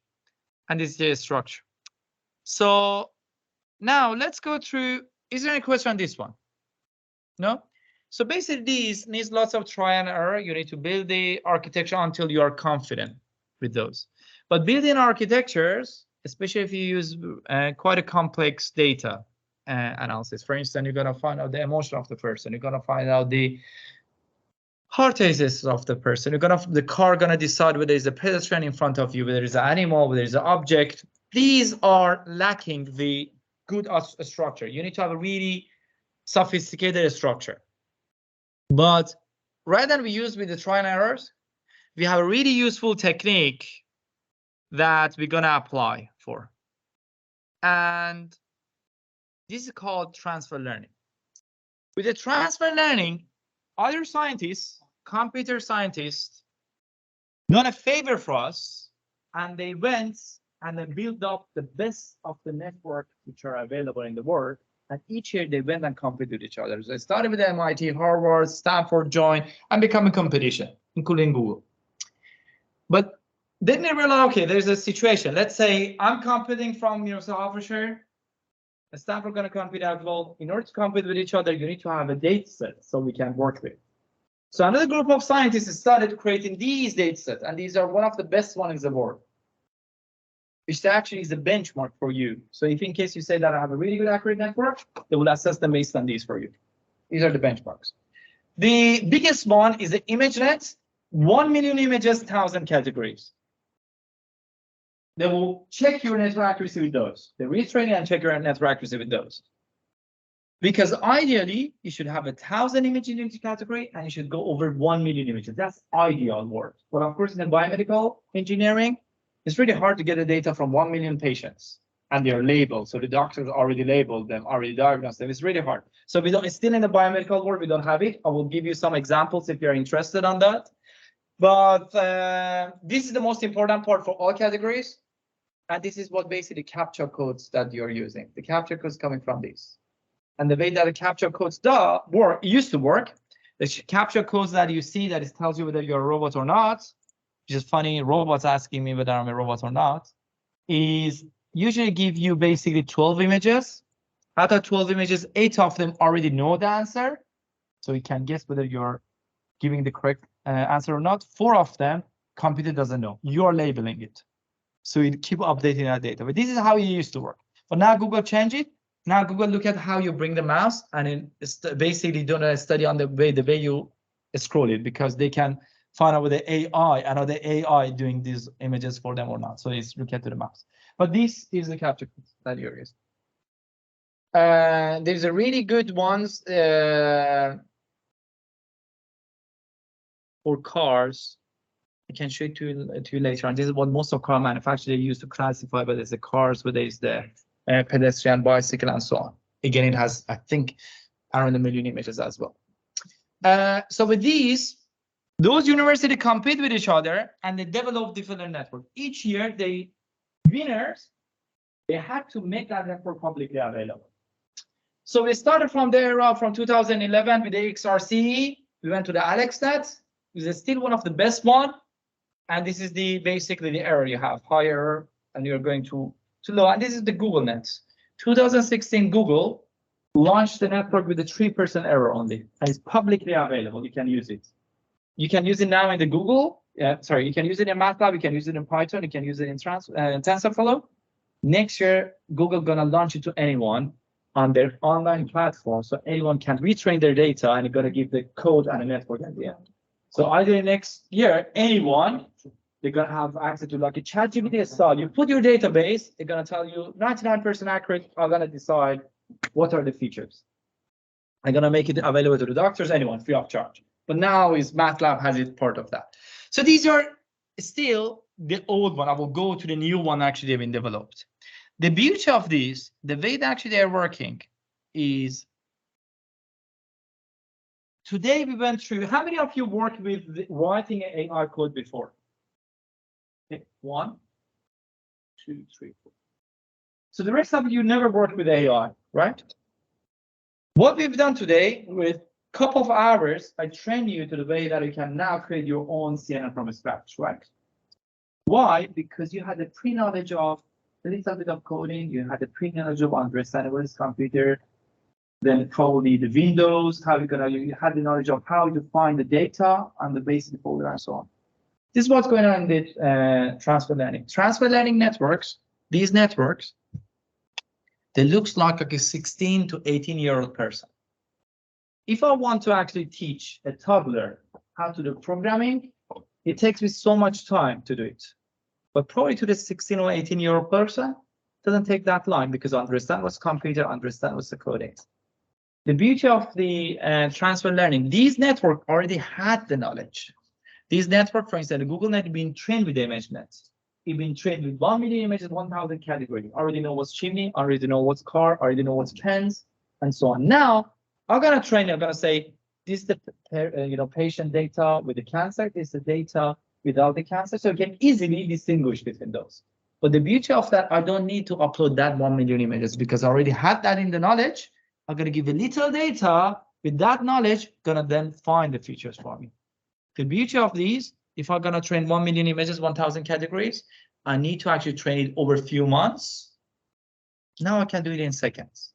And this is the structure. So now let's go through. Is there any question on this one? No? So basically this needs lots of try and error. You need to build the architecture until you are confident with those. But building architectures, especially if you use quite a complex data analysis. For instance, you're going to find out the emotion of the person. You're going to find out the heart disease of the person. The car going to decide whether there's a pedestrian in front of you, whether there's an animal, whether there's an object. These are lacking the good structure. You need to have a really sophisticated structure. But rather than we use with the try and errors, we have a really useful technique that we're going to apply for. And this is called transfer learning. With the transfer learning, other scientists, computer scientists, done a favor for us, and they went and they built up the best of the network which are available in the world. And each year they went and competed with each other. So they started with MIT, Harvard, Stanford joined and become a competition, including Google. But then they realized, okay, there's a situation. Let's say I'm competing from Hertfordshire. Stanford going to compete as well. In order to compete with each other, you need to have a data set so we can work with. So another group of scientists started creating these data sets, and these are one of the best ones in the world, which actually is a benchmark for you. So if in case you say that I have a really good accurate network, they will assess them based on these for you. These are the benchmarks. The biggest one is the ImageNet, 1 million images, 1,000 categories. They will check your network accuracy with those. They retrain and check your network accuracy with those. Because ideally, you should have 1,000 images in each category, and you should go over 1 million images. That's ideal work. But of course, in the biomedical engineering, it's really hard to get the data from 1 million patients, and they're labeled. So the doctors already labeled them, already diagnosed them. It's really hard. So we don't. It's still in the biomedical world. We don't have it. I will give you some examples if you're interested on that. But this is the most important part for all categories. And this is what basically captcha codes that you're using. The captcha codes coming from these. And the way that the captcha codes used to work, the captcha codes that you see that it tells you whether you're a robot or not, which is funny, robots asking me whether I'm a robot or not, is usually give you basically 12 images. Out of 12 images, 8 of them already know the answer. So you can guess whether you're giving the correct answer or not. 4 of them, computer doesn't know. You're labeling it. So you keep updating that data. But this is how it used to work. But now Google changed it. Now Google look at how you bring the mouse and basically doing a study on the way you scroll it, because they can find out whether AI and are the AI doing these images for them or not. So it's look at the mouse. But this is the captcha that you're using. There's a really good ones for cars. I can show it to you later on. This is what most of car manufacturers use to classify whether it's the cars, whether it's the pedestrian, bicycle, and so on. Again, it has, I think, around 1 million images as well. So with those universities compete with each other and they develop different networks. Each year, the winners, they had to make that network publicly available. So we started from the era from 2011 with the XRCE. We went to the AlexNet. This is still one of the best one. And this is basically the error you have, higher, and you're going to low. And this is the GoogLeNet. 2016, Google launched the network with a 3% error only. And it's publicly available. You can use it. You can use it now in the Google. sorry, you can use it in MATLAB, you can use it in Python, you can use it in TensorFlow. Next year, Google gonna launch it to anyone on their online platform, so anyone can retrain their data and it's gonna give the code and a network at the end. So either next year, anyone, they're gonna have access to like a ChatGPT style. You put your database, they're gonna tell you 99% accurate. I'm gonna decide what are the features. I'm gonna make it available to the doctors, anyone, free of charge. But now is MATLAB has it part of that. So these are still the old one. I will go to the new one actually they've been developed. The beauty of these, the way that actually they're working is today we went through, how many of you worked with writing AI code before? Okay, 1, 2, 3, 4. So the rest of you never worked with AI, right? What we've done today with a couple of hours, I trained you to the way that you can now create your own CNN from scratch, right? Why? Because you had the pre-knowledge of a little bit of coding, you had the pre-knowledge of understanding what is computer, then probably the windows, how you had the knowledge of how to find the data on the basic folder and so on. This is what's going on with transfer learning. Transfer learning networks, these networks, they looks like a 16 to 18-year-old person. If I want to actually teach a toddler how to do programming, it takes me so much time to do it. But probably to the 16 or 18-year-old person, it doesn't take that long because I understand what's computer, understand what's the coding. The beauty of the transfer learning, these networks already had the knowledge. These networks, for instance, GoogLeNet been trained with ImageNet. It's been trained with 1 million images, 1,000 categories. Already know what's chimney, already know what's car, already know what's pens, and so on. Now, I'm gonna train. I'm gonna say this is the patient data with the cancer. This is the data without the cancer, so you can easily distinguish between those. But the beauty of that, I don't need to upload that 1 million images because I already had that in the knowledge. I'm gonna give a little data with that knowledge, gonna then find the features for me. The beauty of these, if I'm gonna train 1 million images, 1,000 categories, I need to actually train it over a few months. Now I can do it in seconds.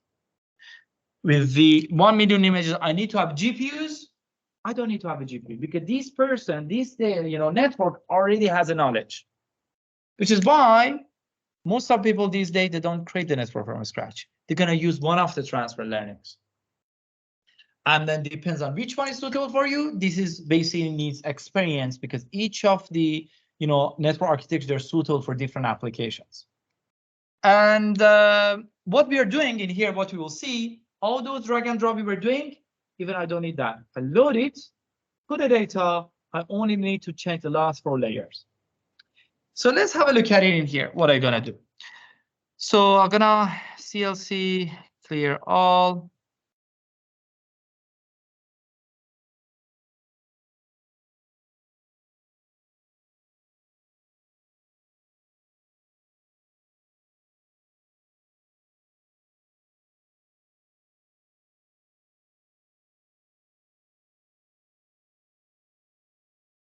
With the 1 million images, I need to have GPUs. I don't need to have a GPU because this network already has a knowledge, which is why most of people these days, they don't create the network from scratch. They're gonna use one of the transfer learnings. And then depends on which one is suitable for you. This is basically needs experience because each of the network architectures are suitable for different applications. And what we are doing in here, what we will see, all those drag and drop we were doing, even I don't need that. I load it, put the data, I only need to change the last 4 layers. So let's have a look at it in here, what I'm gonna do. So I'm gonna CLC clear all.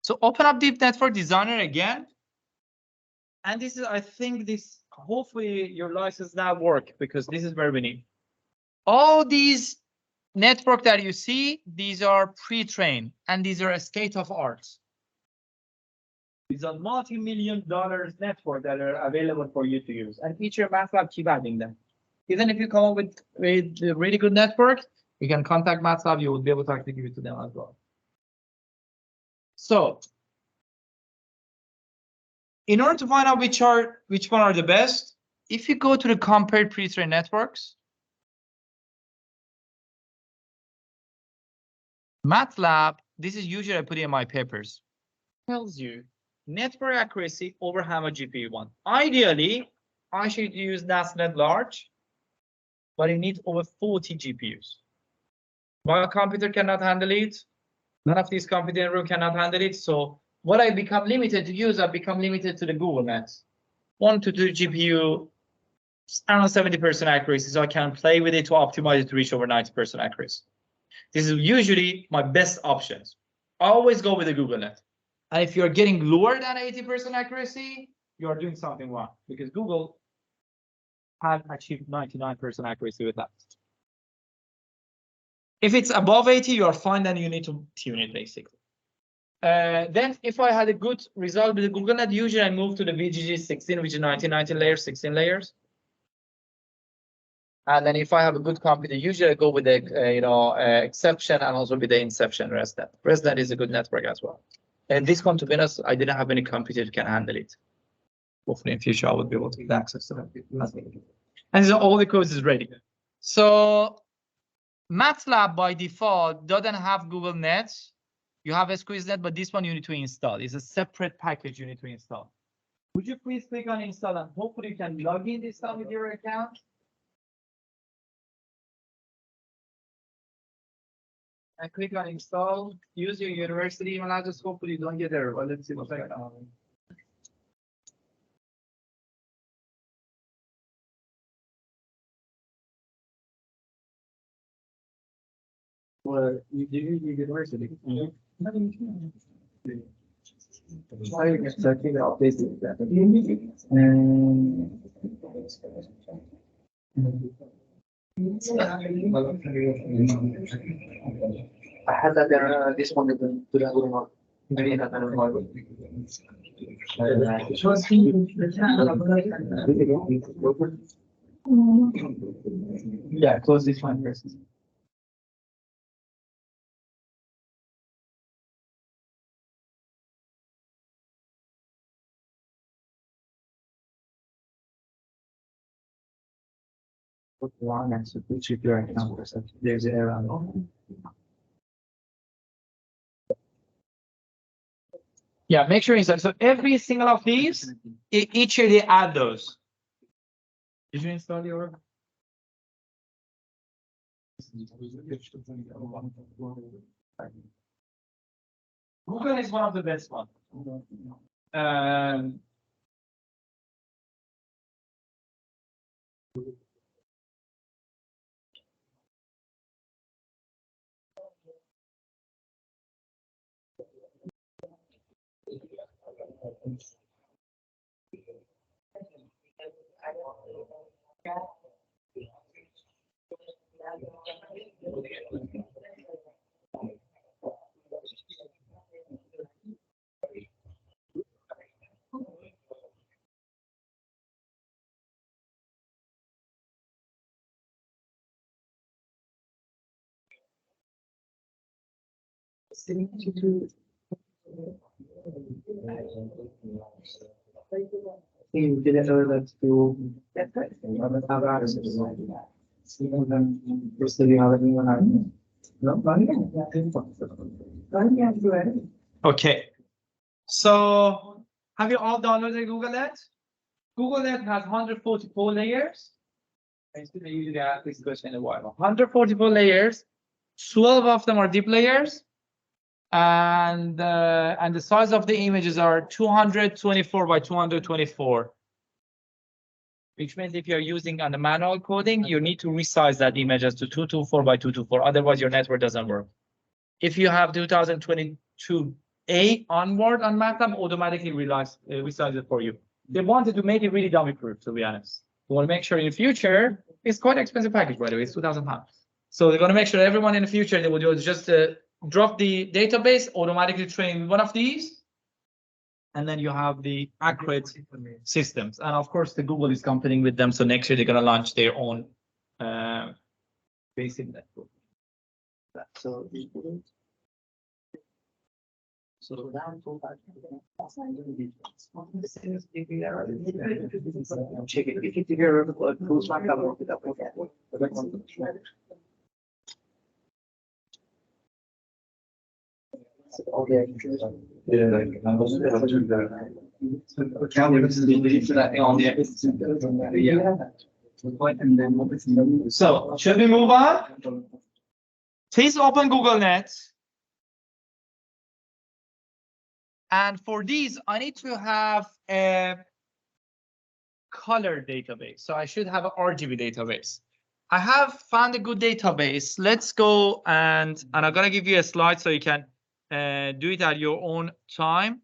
So open up Deep Network Designer again. And this is, I think hopefully your license now work because this is where we need. All these network that you see, these are pre-trained and these are a state of art. These are multi-million-dollar network that are available for you to use. And each year MATLAB keep adding them. Even if you come up with a really good network, you can contact MATLAB, you will be able to actually give it to them as well. So in order to find out which one are the best, if you go to the compared pre-trained networks, MATLAB, this is usually I put in my papers, tells you network accuracy over how much GPU you want. Ideally, I should use NASNet large, but it needs over 40 GPUs. My computer cannot handle it. None of these computers in the room cannot handle it. So what I become limited to use, I become limited to the GoogLeNet. 1 to 2 GPU, around 70% accuracy, so I can play with it to optimize it to reach over 90% accuracy. This is usually my best options. I always go with the GoogLeNet. And if you're getting lower than 80% accuracy, you're doing something wrong because Google has achieved 99% accuracy with that. If it's above 80, you're fine, then you need to tune it basically. Then if I had a good result with the GoogleNet, usually I move to the VGG 16, which is 1990 layers, 16 layers. And then if I have a good computer, usually I go with the exception and also with the inception ResNet. ResNet is a good network as well. And this one, to be honest, I didn't have any computer that can handle it. Hopefully in future I would be able to get access to that. And so all the codes is ready. So MATLAB by default doesn't have GoogleNet. You have SQSNet, but this one you need to install. It's a separate package you need to install. Would you please click on install and hopefully you can log in this time with your account? And click on install. Use your university email address. Hopefully you don't get error. Well, let's see what's going on. Well, you do university. I can check it out. I had that there. This one didn't do that one. Yeah, close this one first. One and so put your account. There's an error. Yeah, make sure install. So every single of these, each year they add those. Did you install your? Google is one of the best ones. You didn't know that to have access. Okay. So have you all downloaded GoogleNet? GoogleNet has 144 layers. I usually ask this question in a while. 144 layers, 12 of them are deep layers. And the size of the images are 224 by 224, which means if you're using on the manual coding, you need to resize that image as to 224 by 224. Otherwise, your network doesn't work. If you have 2022A onward on MATLAB, automatically resize it for you. They wanted to make it really dummy proof, to be honest. You want to make sure in the future, it's quite an expensive package, by the way, it's £2,000. So they're going to make sure everyone in the future, they will do is just drop the database, automatically train one of these, and then you have the accurate systems. And of course, the Google is competing with them. So next year, they're going to launch their own basic network. So check it. If you hear So should we move on? Please open GoogleNet. And for these, I need to have a color database. So I should have an RGB database. I have found a good database. Let's go and I'm gonna give you a slide so you can do it at your own time.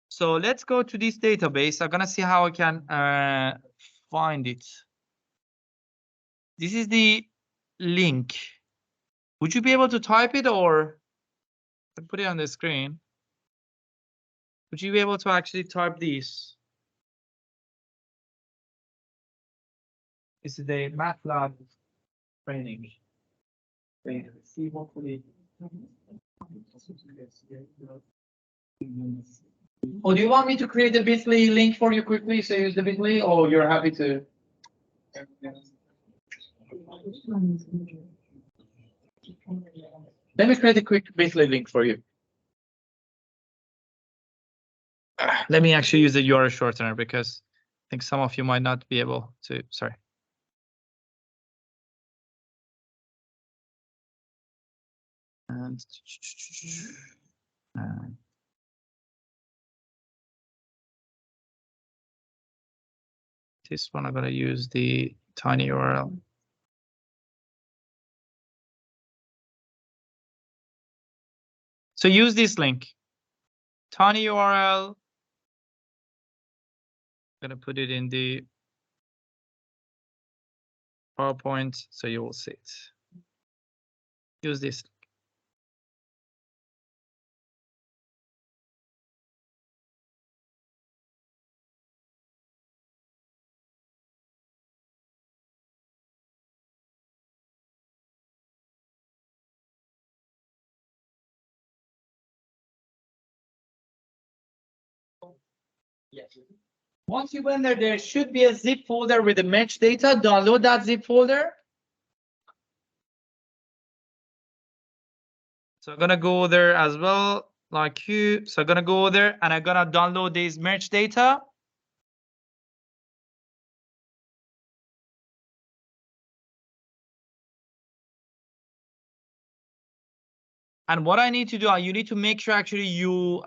So let's go to this database. I'm gonna see how I can find it. This is the link. Would you be able to type it or put it on the screen? Would you be able to actually type these? This is the MATLAB training. See, hopefully. Or do you want me to create a Bitly link for you quickly? So use the Bitly, or you're happy to? Let me create a quick Bitly link for you. Let me actually use the URL shortener because I think some of you might not be able to. Sorry. And this one, I'm going to use the tiny URL. So use this link, tiny URL. I'm going to put it in the PowerPoint so you will see it. Use this. Yes. Once you went there, there should be a zip folder with the match data. Download that zip folder. So I'm gonna go there as well, like you. So I'm gonna go there and I'm gonna download this merge data. And what I need to do, you need to make sure actually you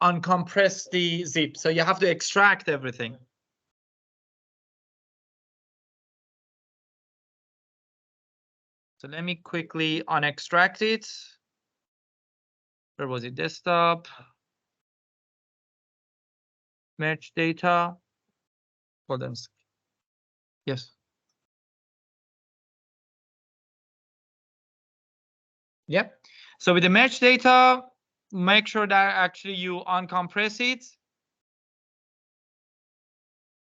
uncompress the zip. So you have to extract everything. So let me quickly unextract it. Where was it? Desktop. Merge data. Hold on. Yes. Yep. So with the merge data, make sure that actually you uncompress it.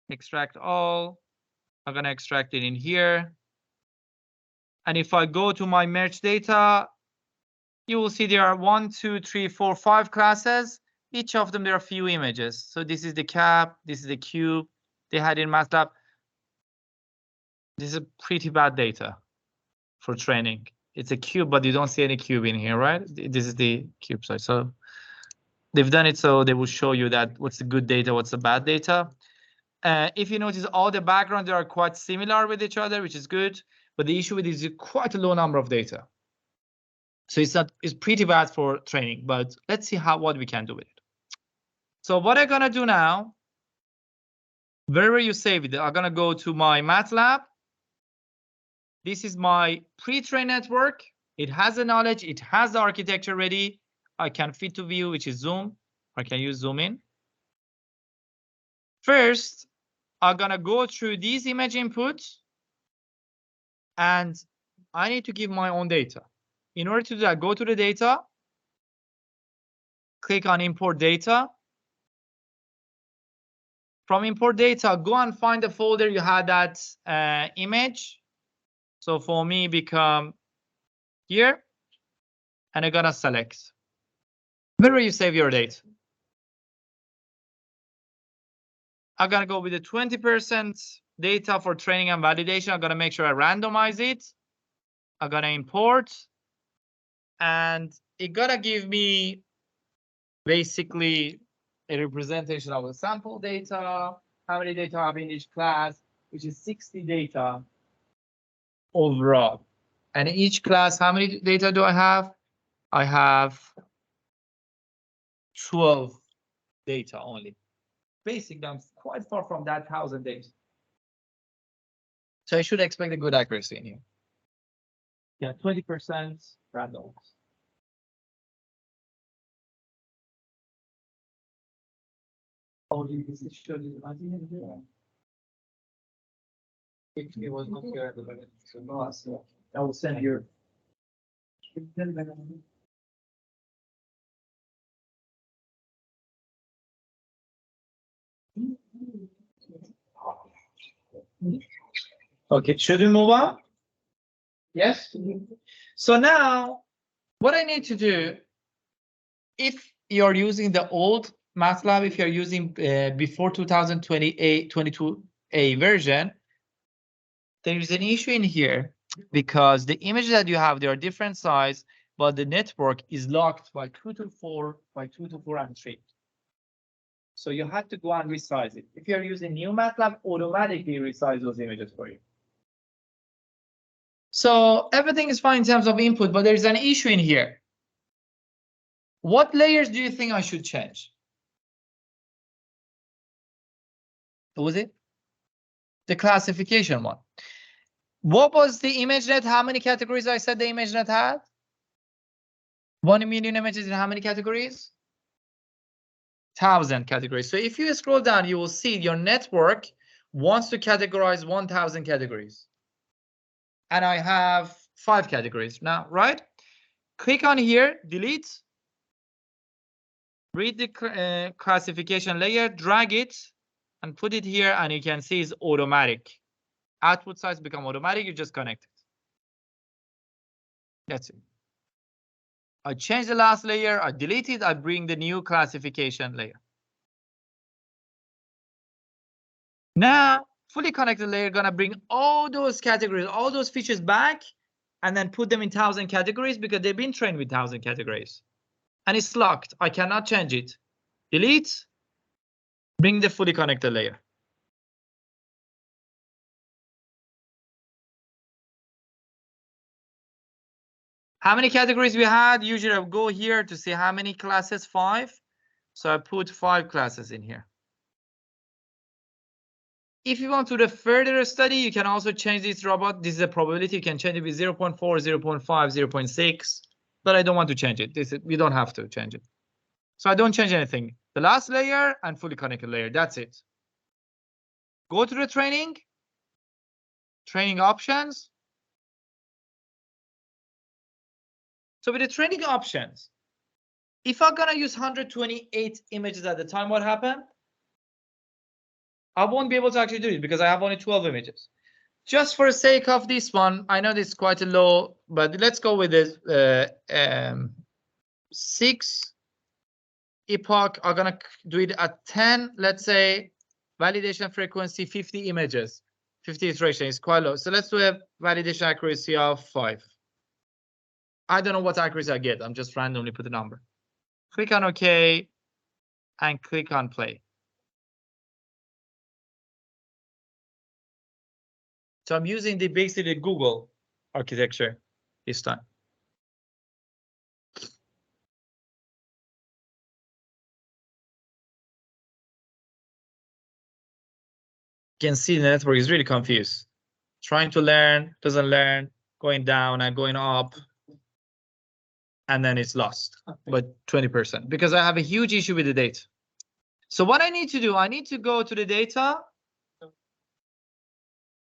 Extract all. I'm going to extract it in here. And if I go to my merge data, you will see there are 1, 2, 3, 4, 5 classes. Each of them, there are a few images. So this is the cap. This is the cube. They had in MATLAB. This is pretty bad data for training. It's a cube, but you don't see any cube in here, right? This is the cube side. So they've done it so they will show you that what's the good data, what's the bad data. If you notice, all the backgrounds are quite similar with each other, which is good. But the issue with it is quite a low number of data. So it's pretty bad for training. But let's see what we can do with it. So what I'm gonna do now, wherever you save it, I'm gonna go to my MATLAB. This is my pre-trained network. It has the knowledge. It has the architecture ready. I can fit to view, which is zoom. I can use zoom in. First, I'm gonna go through these image inputs, and I need to give my own data. In order to do that, go to the data, click on import data. From import data, go and find the folder you had that image. So for me, become here, and I'm gonna select. Where will you save your data? I'm gonna go with the 20% data for training and validation. I'm gonna make sure I randomize it. I'm gonna import, and it's gonna give me basically a representation of the sample data, how many data I have in each class, which is 60 data overall. And in each class, how many data do I have? I have 12 data only. Basically, I'm quite far from that 1,000 data. So I should expect a good accuracy in here. Yeah, 20% random. Only this should be it was not here at the beginning. So I will send your Okay, should we move on? Yes. So now what I need to do, if you're using the old MATLAB, if you're using before 2022A version, there is an issue in here because the images that you have, they are different size, but the network is locked by 2 to 4 by 2 to 4 and 3. So you have to go and resize it. If you're using new MATLAB, automatically resize those images for you. So everything is fine in terms of input, but there's an issue in here. What layers do you think I should change? What was it? The classification one. What was the ImageNet? How many categories I said the ImageNet had? 1 million images in how many categories? 1,000 categories. So if you scroll down, you will see your network wants to categorize 1,000 categories. And I have 5 categories now, right? Click on here, delete. Read the classification layer, drag it, and put it here, and you can see it's automatic. Output size become automatic, you just connect it. That's it. I change the last layer, I delete it, I bring the new classification layer. Now, fully connected layer gonna bring all those categories, all those features back, and then put them in 1,000 categories because they've been trained with 1,000 categories. And it's locked, I cannot change it. Delete, bring the fully connected layer. How many categories we had? Usually I go here to see how many classes, 5. So I put 5 classes in here. If you want to do a further study, you can also change this robot. This is a probability. You can change it with 0.4, 0.5, 0.6, but I don't want to change it. We don't have to change it. So I don't change anything. The last layer and fully connected layer, that's it. Go to the training options. So with the training options, if I'm gonna use 128 images at the time, what happened? I won't be able to actually do it because I have only 12 images. Just for the sake of this one, I know this is quite a low, but let's go with this 6 epoch. I'm gonna do it at 10. Let's say validation frequency 50 images, 50 iteration is quite low. So let's do a validation accuracy of 5. I don't know what accuracy I get. I'm just randomly put a number. Click on OK and click on play. So I'm using the basically Google architecture this time. You can see the network is really confused. Trying to learn, doesn't learn, going down and going up. And then it's lost, but 20%, because I have a huge issue with the data. So what I need to do, I need to go to the data.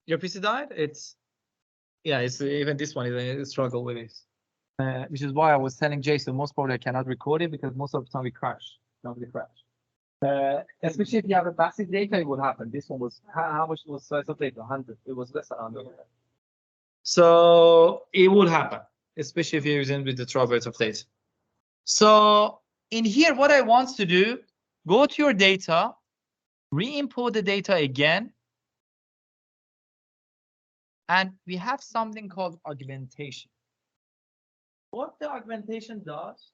Your PC died? It's even this one is a struggle with this. Which is why I was telling Jason, most probably I cannot record it because most of the time we crash. Nobody crash. Especially if you have a massive data, it would happen. This one was, how much was size of data? 100. It was less than 100. So it would happen, especially if you're using with the terabytes of data. So in here, what I want to do, go to your data, re-import the data again. And we have something called augmentation. What the augmentation does,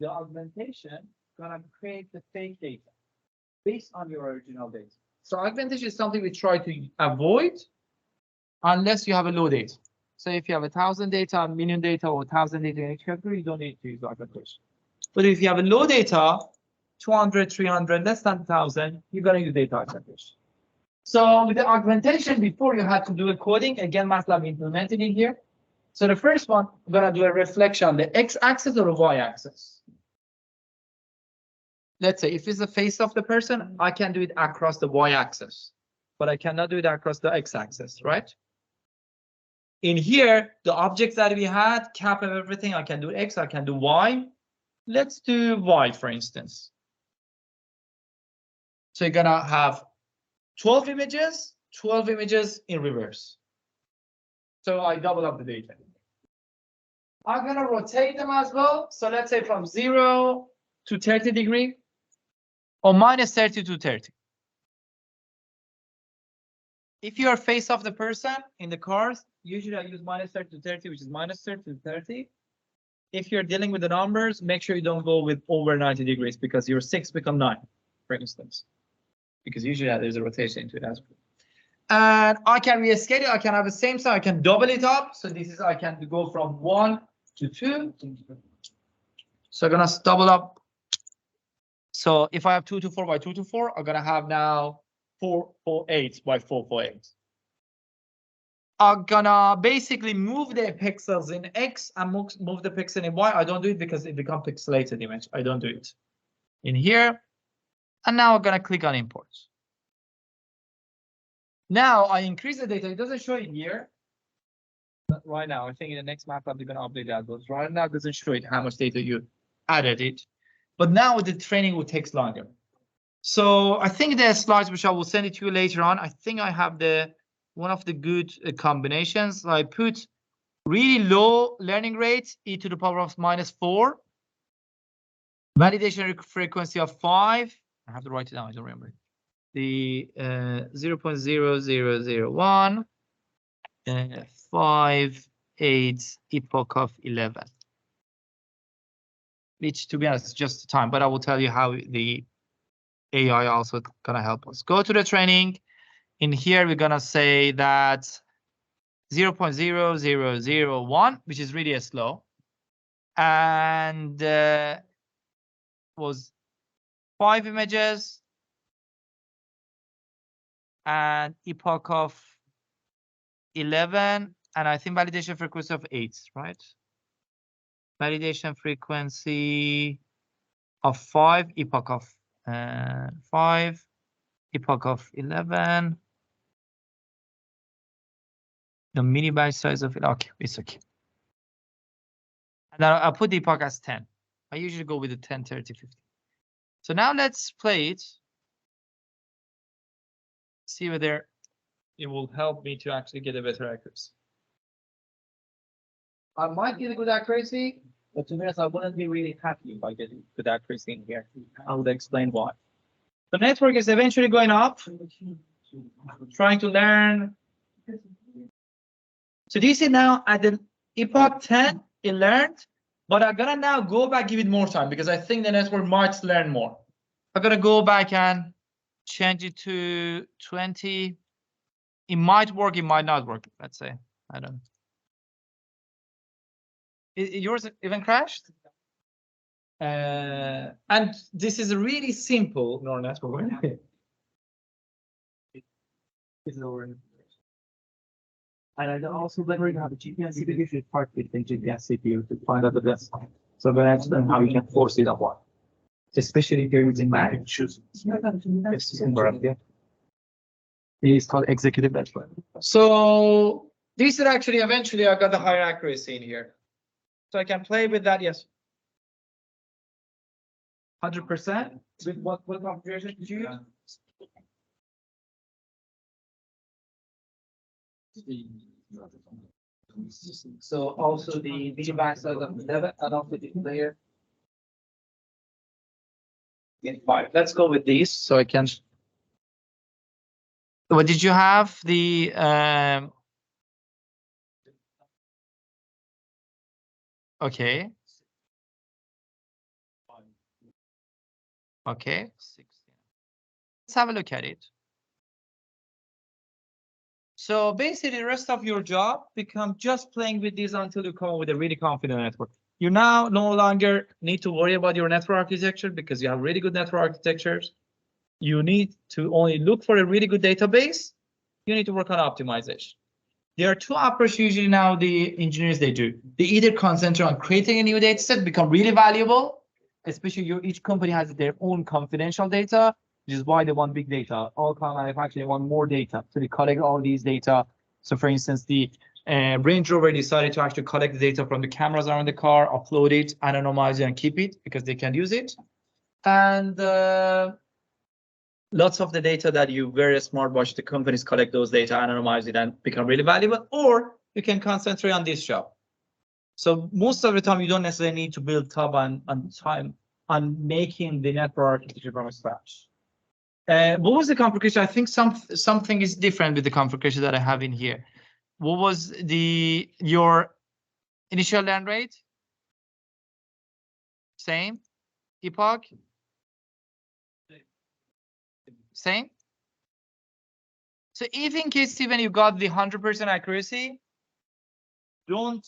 the augmentation gonna create the fake data based on your original data. So augmentation is something we try to avoid unless you have a low data. So if you have 1,000 data, 1 million data, or 1,000 data in each category, you don't need to use augmentation. But if you have a low data, 200, 300, less than 1,000, you're gonna use data augmentation. So with the augmentation, before you had to do a coding, again, MATLAB implemented in here. So the first one, I'm gonna do a reflection on the x-axis or the y-axis. Let's say if it's the face of the person, I can do it across the y-axis, but I cannot do it across the x-axis, right? In here, the objects that we had, cap of everything, I can do x, I can do y. Let's do y, for instance. So you're gonna have 12 images, 12 images in reverse. So I double up the data. I'm gonna rotate them as well. So let's say from 0 to 30 degree, or minus 30 to 30. If you are face off the person in the cars, usually I use minus 30 to 30, which is minus 30 to 30. If you're dealing with the numbers, make sure you don't go with over 90 degrees because your 6 become 9, for instance. Because usually there's a rotation into it as well. And I can rescale it. I can have the same size. I can double it up. So this is, I can go from 1 to 2. So I'm going to double up. So if I have 2 to 4 by 2 to 4, I'm going to have now 4, 4, 8 by 4, 4, 8. I'm gonna basically move the pixels in X and move the pixel in Y. I don't do it because it becomes pixelated image. I don't do it in here. And now I'm gonna click on import. Now I increase the data. It doesn't show it here. Not right now. I think in the next MATLAB, they're gonna update that. But right now it doesn't show it how much data you added it. But now the training will take longer. So I think the slides which I will send it to you later on. I think I have the one of the good combinations. I put really low learning rate, e to the power of -4. Validation frequency of 5. I have to write it down, I don't remember. The 0.0001, 5, 8, epoch of 11. Which, to be honest, is just the time, but I will tell you how the AI also gonna help us. Go to the training. In here, we're gonna say that 0.0001, which is really slow, and was 5 images and epoch of 11, and I think validation frequency of 8, right? Validation frequency of 5, epoch of 5, epoch of 11. The mini batch size of it, okay, it's okay. And I'll put the epoch as 10. I usually go with the 10, 30, 50. So now let's play it. See whether it will help me to actually get a better accuracy. I might get a good accuracy, but to be honest, I wouldn't be really happy if I get good accuracy in here. I would explain why. The network is eventually going up, trying to learn. So do you see now at the epoch 10, it learned, but I'm gonna now go back, give it more time because I think the network might learn more. I'm gonna go back and change it to 20. It might work, it might not work, let's say. I don't know. Yours even crashed? And this is a really simple neural network. It's over. And I also learned how the GPS CPU should part with the GPS CPU to find out the best. So I'm going to explain how you can force it upon, especially if you're using manual choosing. It's called executive network. So these are actually eventually I got the higher accuracy in here. So I can play with that, yes. 100% with what configuration did you use? So also the mini batch size of 11 and also the player. 5. Let's go with these so I can. What did you have? The okay. Okay. 16. Let's have a look at it. So basically, the rest of your job become just playing with these until you come up with a really confident network. You now no longer need to worry about your network architecture because you have really good network architectures. You need to only look for a really good database. You need to work on optimization. There are 2 approaches usually now the engineers they do. They either concentrate on creating a new data set, become really valuable, especially each company has their own confidential data, which is why they want big data. All car manufacturers want more data. So they collect all these data. So for instance, the Range Rover decided to actually collect the data from the cameras around the car, upload it, anonymize it, and keep it because they can use it. And lots of the data that you very smart watch the companies collect those data, anonymize it, and become really valuable, or you can concentrate on this job. So most of the time, you don't necessarily need to build tab on time on making the network architecture from scratch. What was the configuration? I think something is different with the configuration that I have in here. What was your initial learn rate? Same. Epoch? Same. So if in case even you got the 100% accuracy, don't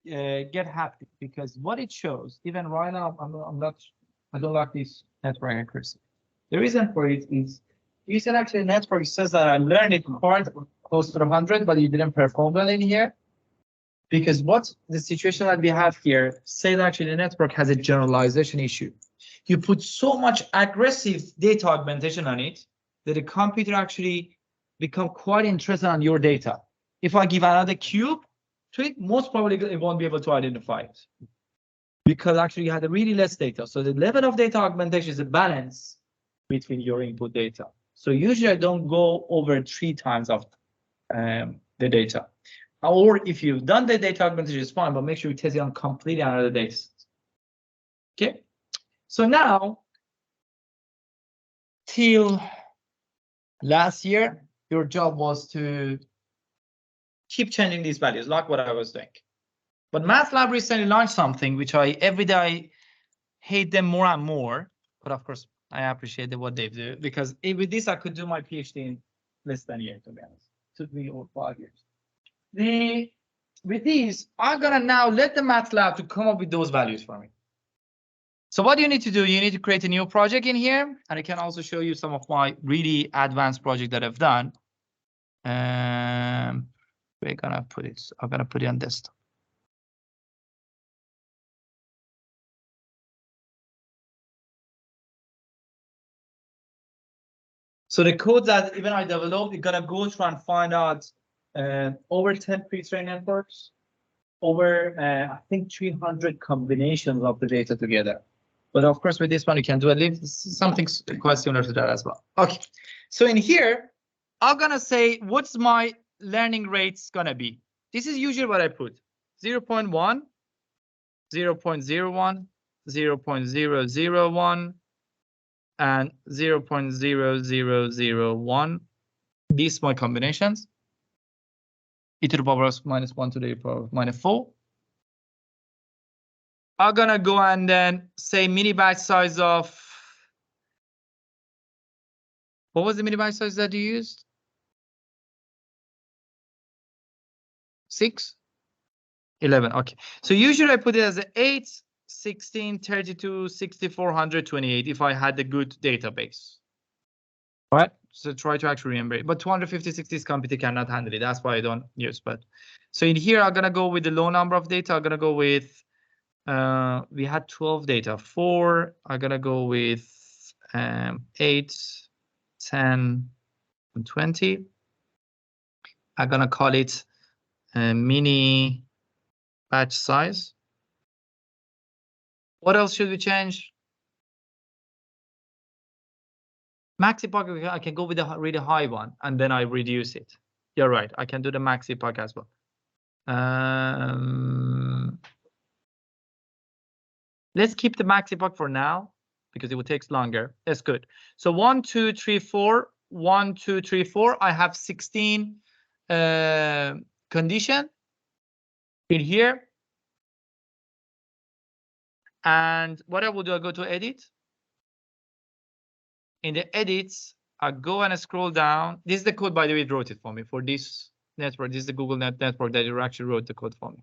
get happy, because what it shows, even right now, I don't like this network accuracy. The reason for it is, you said actually network says that I learned it quite close to 100, but you didn't perform well in here. Because what the situation that we have here, say that actually the network has a generalization issue. You put so much aggressive data augmentation on it that the computer actually become quite interested on your data. If I give another cube to it, most probably it won't be able to identify it, because actually you had a really less data. So the level of data augmentation is a balance between your input data. So usually I don't go over 3 times of the data. Or if you've done the data augmentation, it's fine, but make sure you test it on completely another data set. Okay. So now, till last year, your job was to keep changing these values, like what I was doing. But MATLAB recently launched something which every day I hate them more and more. But of course, I appreciate what they do, because with this I could do my PhD in less than a year, to be honest. It took me over 5 years. With these, I'm gonna now let the MATLAB to come up with those values for me. So what you need to do, you need to create a new project in here, and I can also show you some of my really advanced project that I've done. We're gonna put it, I'm gonna put it on desktop. So the code that even I developed, you're gonna go try and find out over 10 pre-trained networks, over I think 300 combinations of the data together. But of course, with this one, you can do something quite similar to that as well. Okay, so in here, I'm gonna say what's my learning rates gonna be. This is usually what I put: 0.1, 0.01, 0.001, and 0.0001. These are my combinations. E to the power of -1 to the power of -4. I'm gonna go and then say mini batch size of, what was the mini batch size that you used? 6? 11, okay. So usually I put it as 8, 16, 32, 64, 128 if I had a good database. All right, so try to actually remember it. But 256 this computer cannot handle it. That's why I don't use. But so in here, I'm gonna go with the low number of data. I'm gonna go with, we had 12 data, 4. I'm gonna go with 8, 10, and 20. I'm gonna call it mini batch size. What else should we change? Max epoch, I can go with a really high one, and then I reduce it. You're right, I can do the max epoch as well. Let's keep the max epoch for now, because it will take longer. That's good. So 1, 2, 3, 4, 1, 2, 3, 4. I have 16 condition in here. And what I will do, I go to edit. In the edits, I go and scroll down. This is the code, by the way, it wrote it for me for this network. This is the GoogLeNet network that it actually wrote the code for me.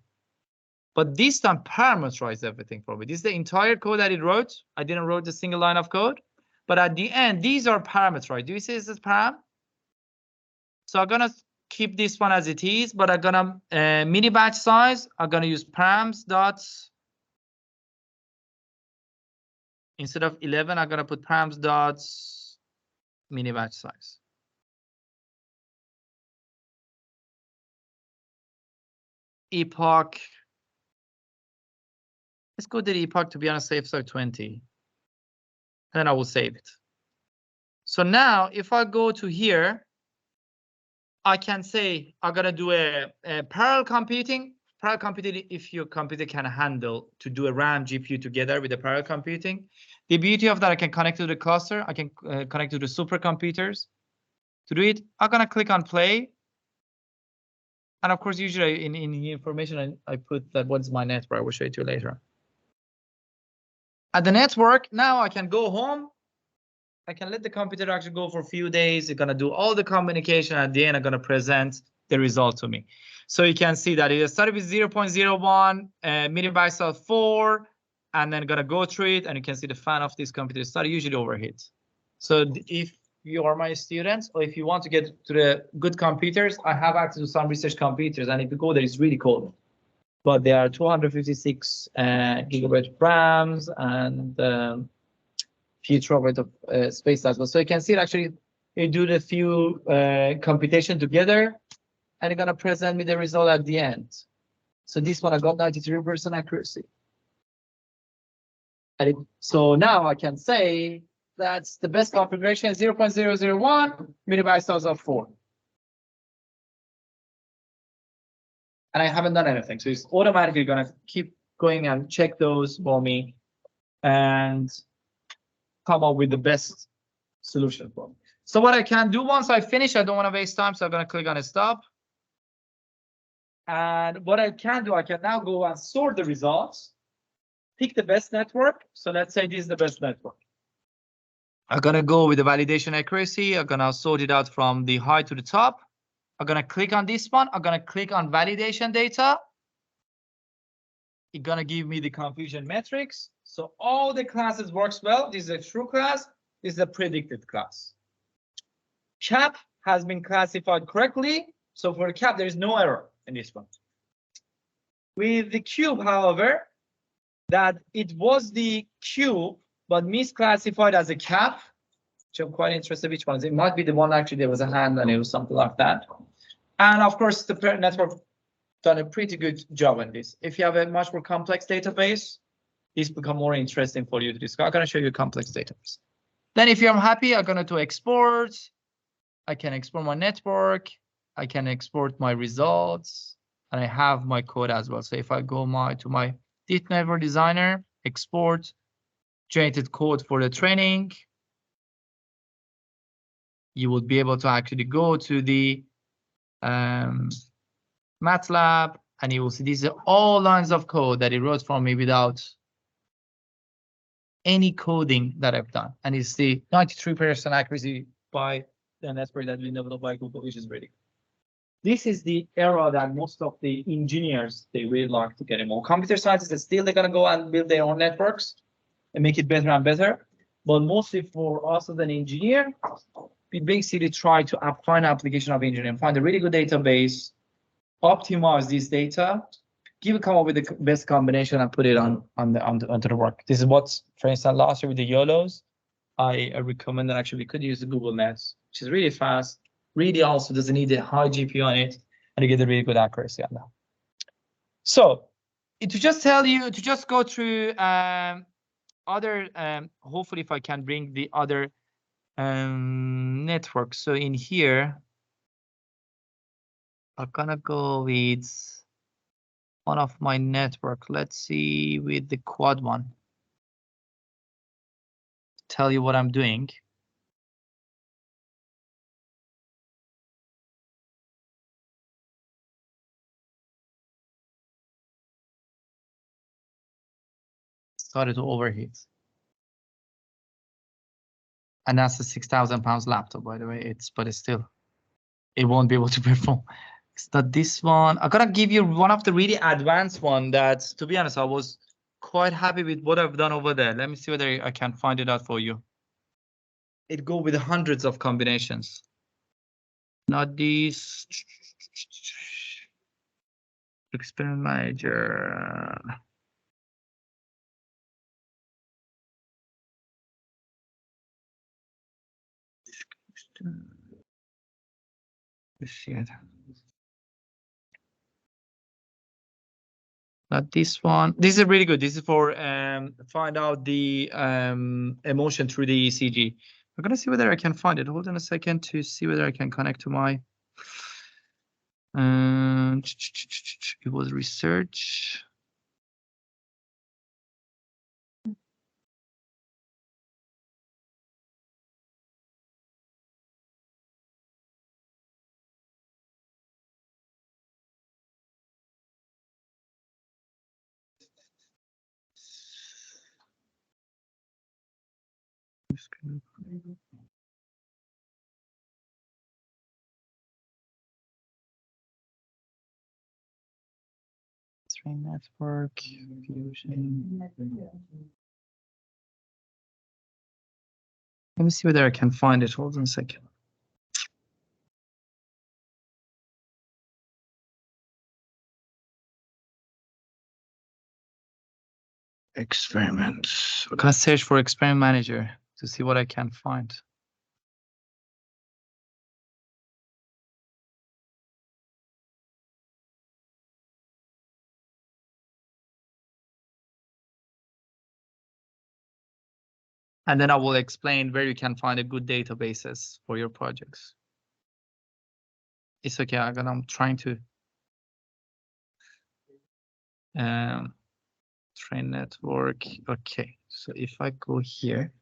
But this time parameterized everything for me. This is the entire code that it wrote. I didn't write a single line of code. But at the end, these are parameterized. Do you see this is param? So I'm gonna keep this one as it is, but I'm gonna mini batch size. I'm gonna use params dots. Instead of 11, I'm gonna put params dots mini batch size. Epoch. Let's go to the epoch to be on a safe side 20. And then I will save it. So now if I go to here, I can say I'm gonna do a parallel computing. Parallel computing, if your computer can handle to do a RAM GPU together with the parallel computing. The beauty of that, I can connect to the cluster. I can connect to the supercomputers. To do it, I'm gonna click on play. And of course, usually in the information, I put that what's my network. I will show it to you later. At the network, now I can go home. I can let the computer actually go for a few days. It's gonna do all the communication. At the end, I'm gonna present the result to me. So you can see that it started with 0.01 megabytes of 4, and then gonna go through it, and you can see the fan of this computer start usually overheat. So if you are my students, or if you want to get to the good computers, I have access to some research computers, and if you go there, it's really cold. But there are 256 gigabyte RAMs and few terabyte of space as well. So you can see it actually, you do the few computation together, and you're gonna present me the result at the end. So this one I got 93% accuracy. And so now I can say that's the best configuration, 0.001 megabytes of 4. And I haven't done anything. So it's automatically gonna keep going and check those for me and come up with the best solution for me. So what I can do once I finish, I don't want to waste time, so I'm going to click on stop. And what I can do, I can now go and sort the results, pick the best network. So let's say this is the best network. I'm going to go with the validation accuracy. I'm going to sort it out from the high to the top. I'm going to click on this one. I'm going to click on validation data. It's going to give me the confusion metrics. So all the classes works well. This is a true class. This is a predicted class. Cap has been classified correctly. So for the cap, there is no error in this one. With the cube, however, that it was the cube, but misclassified as a cap, which I'm quite interested which one. It might be the one actually there was a hand and it was something like that. And of course, the parent network done a pretty good job on this. If you have a much more complex database, this become more interesting for you to discuss. I'm going to show you a complex database. Then if you're happy, I'm going to export. I can export my network. I can export my results, and I have my code as well. So if I go to my Deep Network Designer, export generated code for the training, you will be able to actually go to the MATLAB, and you will see these are all lines of code that it wrote for me without any coding that I've done. And it's the 93% accuracy by the network that we developed by Google, which is really good. This is the era that most of the engineers, they really like to get involved. Computer scientists, still they're going to go and build their own networks and make it better and better. But mostly for us as an engineer, we basically try to find an application of engineering, find a really good database, optimize this data, come up with the best combination and put it onto the work. This is what, for instance, last year with the YOLOs, I recommend that actually we could use the GoogLeNet, which is really fast, really also doesn't need a high GPU on it, and you get a really good accuracy on that. So to just tell you, to just go through other, hopefully if I can bring the other networks. So in here, I'm gonna go with one of my network. Let's see with the quad one. Tell you what I'm doing. Started to overheat. And that's a 6,000 pounds laptop, by the way. But it's still, it won't be able to perform. It's not this one. I'm gonna give you one of the really advanced one that, to be honest, I was quite happy with what I've done over there. Let me see whether I can find it out for you. It go with hundreds of combinations. Not these. Experiment manager. Shit. Not this one. This is really good. This is for find out the emotion through the ECG. I'm gonna see whether I can find it. Hold on a second to see whether I can connect to my. It was research. Train network fusion. Let me see whether I can find it. Hold on a second. Experiments. I'm gonna search for experiment manager to see what I can find. And then I will explain where you can find a good databases for your projects. It's okay. I'm trying to train network. Okay, so if I go here.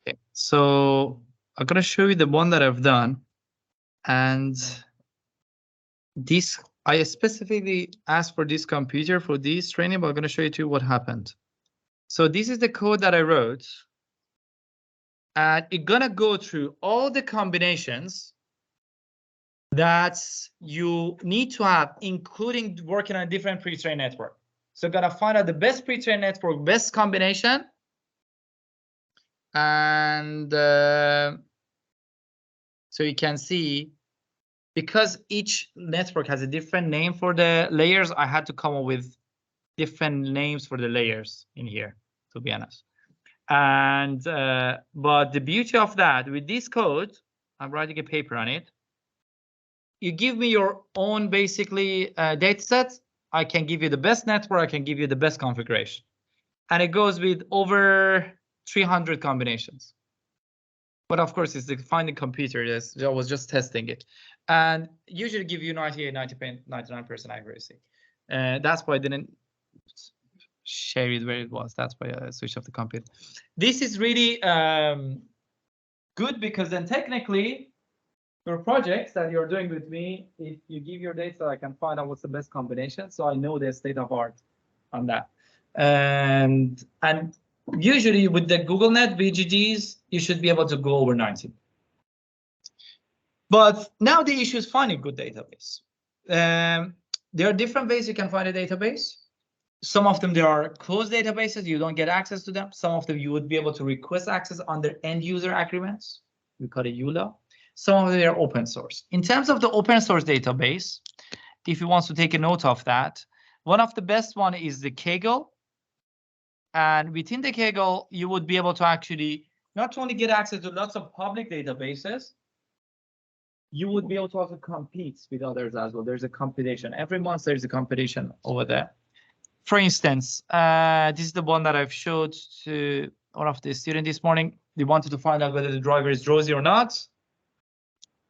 Okay, so I'm gonna show you the one that I've done, and this I specifically asked for this computer for this training, but I'm gonna show you too what happened. So this is the code that I wrote, and it's gonna go through all the combinations that you need to have, including working on a different pre-trained network. So gonna find out the best pre-trained network, best combination, and so you can see, because each network has a different name for the layers, I had to come up with different names for the layers in here, to be honest. And but the beauty of that, with this code, I'm writing a paper on it. You give me your own basically data set. I can give you the best network. I can give you the best configuration, and it goes with over 300 combinations. But of course, it's the finding computer. I was just testing it, and usually give you 98, 99% accuracy. That's why I didn't share it where it was. That's why I switched off the computer. This is really good, because then technically your projects that you're doing with me, if you give your data, I can find out what's the best combination. So I know the state of art on that. And usually with the GoogLeNet VGGs, you should be able to go over 90. But now the issue is finding good database. There are different ways you can find a database. Some of them, there are closed databases. You don't get access to them. Some of them you would be able to request access under end user agreements. We call it EULA. Some of them are open source. In terms of the open source database, if you want to take a note of that, one of the best one is the Kaggle. And within the Kaggle, you would be able to actually not only get access to lots of public databases, you would be able to also compete with others as well. There's a competition. Every month there's a competition over there. For instance, this is the one that I've showed to one of the students this morning. They wanted to find out whether the driver is Rosie or not.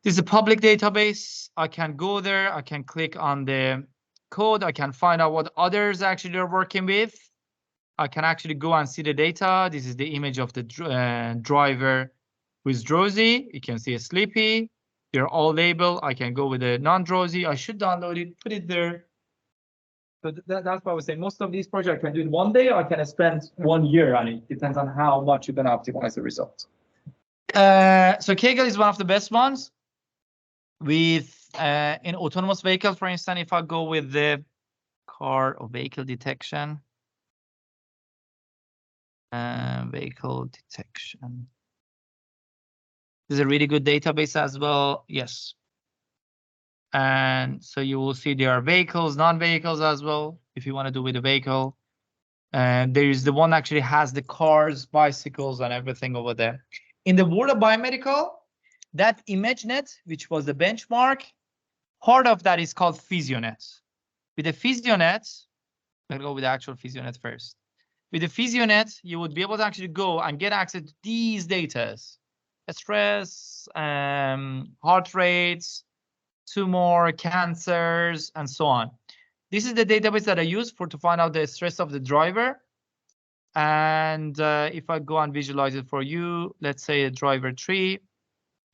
This is a public database. I can go there. I can click on the code. I can find out what others actually are working with. I can actually go and see the data. This is the image of the driver with Rosie. You can see a Sleepy. They're all labeled. I can go with a non-Rosie. I should download it, put it there. So that's why I was saying most of these projects I can do in one day, or I can spend 1 year on it. Depends on how much you're gonna optimize the result. So Kaggle is one of the best ones. With in autonomous vehicles, for instance, if I go with the car or vehicle detection, vehicle detection. This is a really good database as well. Yes. And so you will see there are vehicles, non-vehicles as well, if you want to do with a vehicle. And there is the one actually has the cars, bicycles, and everything over there. In the world of biomedical, that ImageNet, which was the benchmark, part of that is called PhysioNet. With the PhysioNet, I'll go with the actual PhysioNet first. With the PhysioNet, you would be able to actually go and get access to these data: stress, heart rates, tumor, cancers, and so on. This is the database that I use to find out the stress of the driver. And if I go and visualize it for you, let's say a driver 3,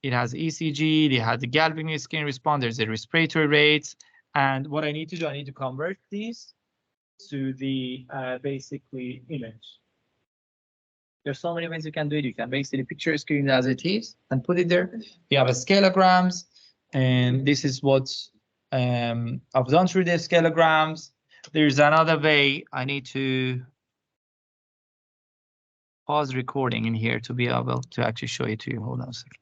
it has ECG, it has the galvanic skin response, there's the respiratory rates. And what I need to do, I need to convert these to the basically image. There's so many ways you can do it. You can basically picture a screen as it is and put it there. You have a scalograms, and this is what I've done through the scalograms. There's another way. I need to pause recording in here to be able to actually show it to you. Hold on a second.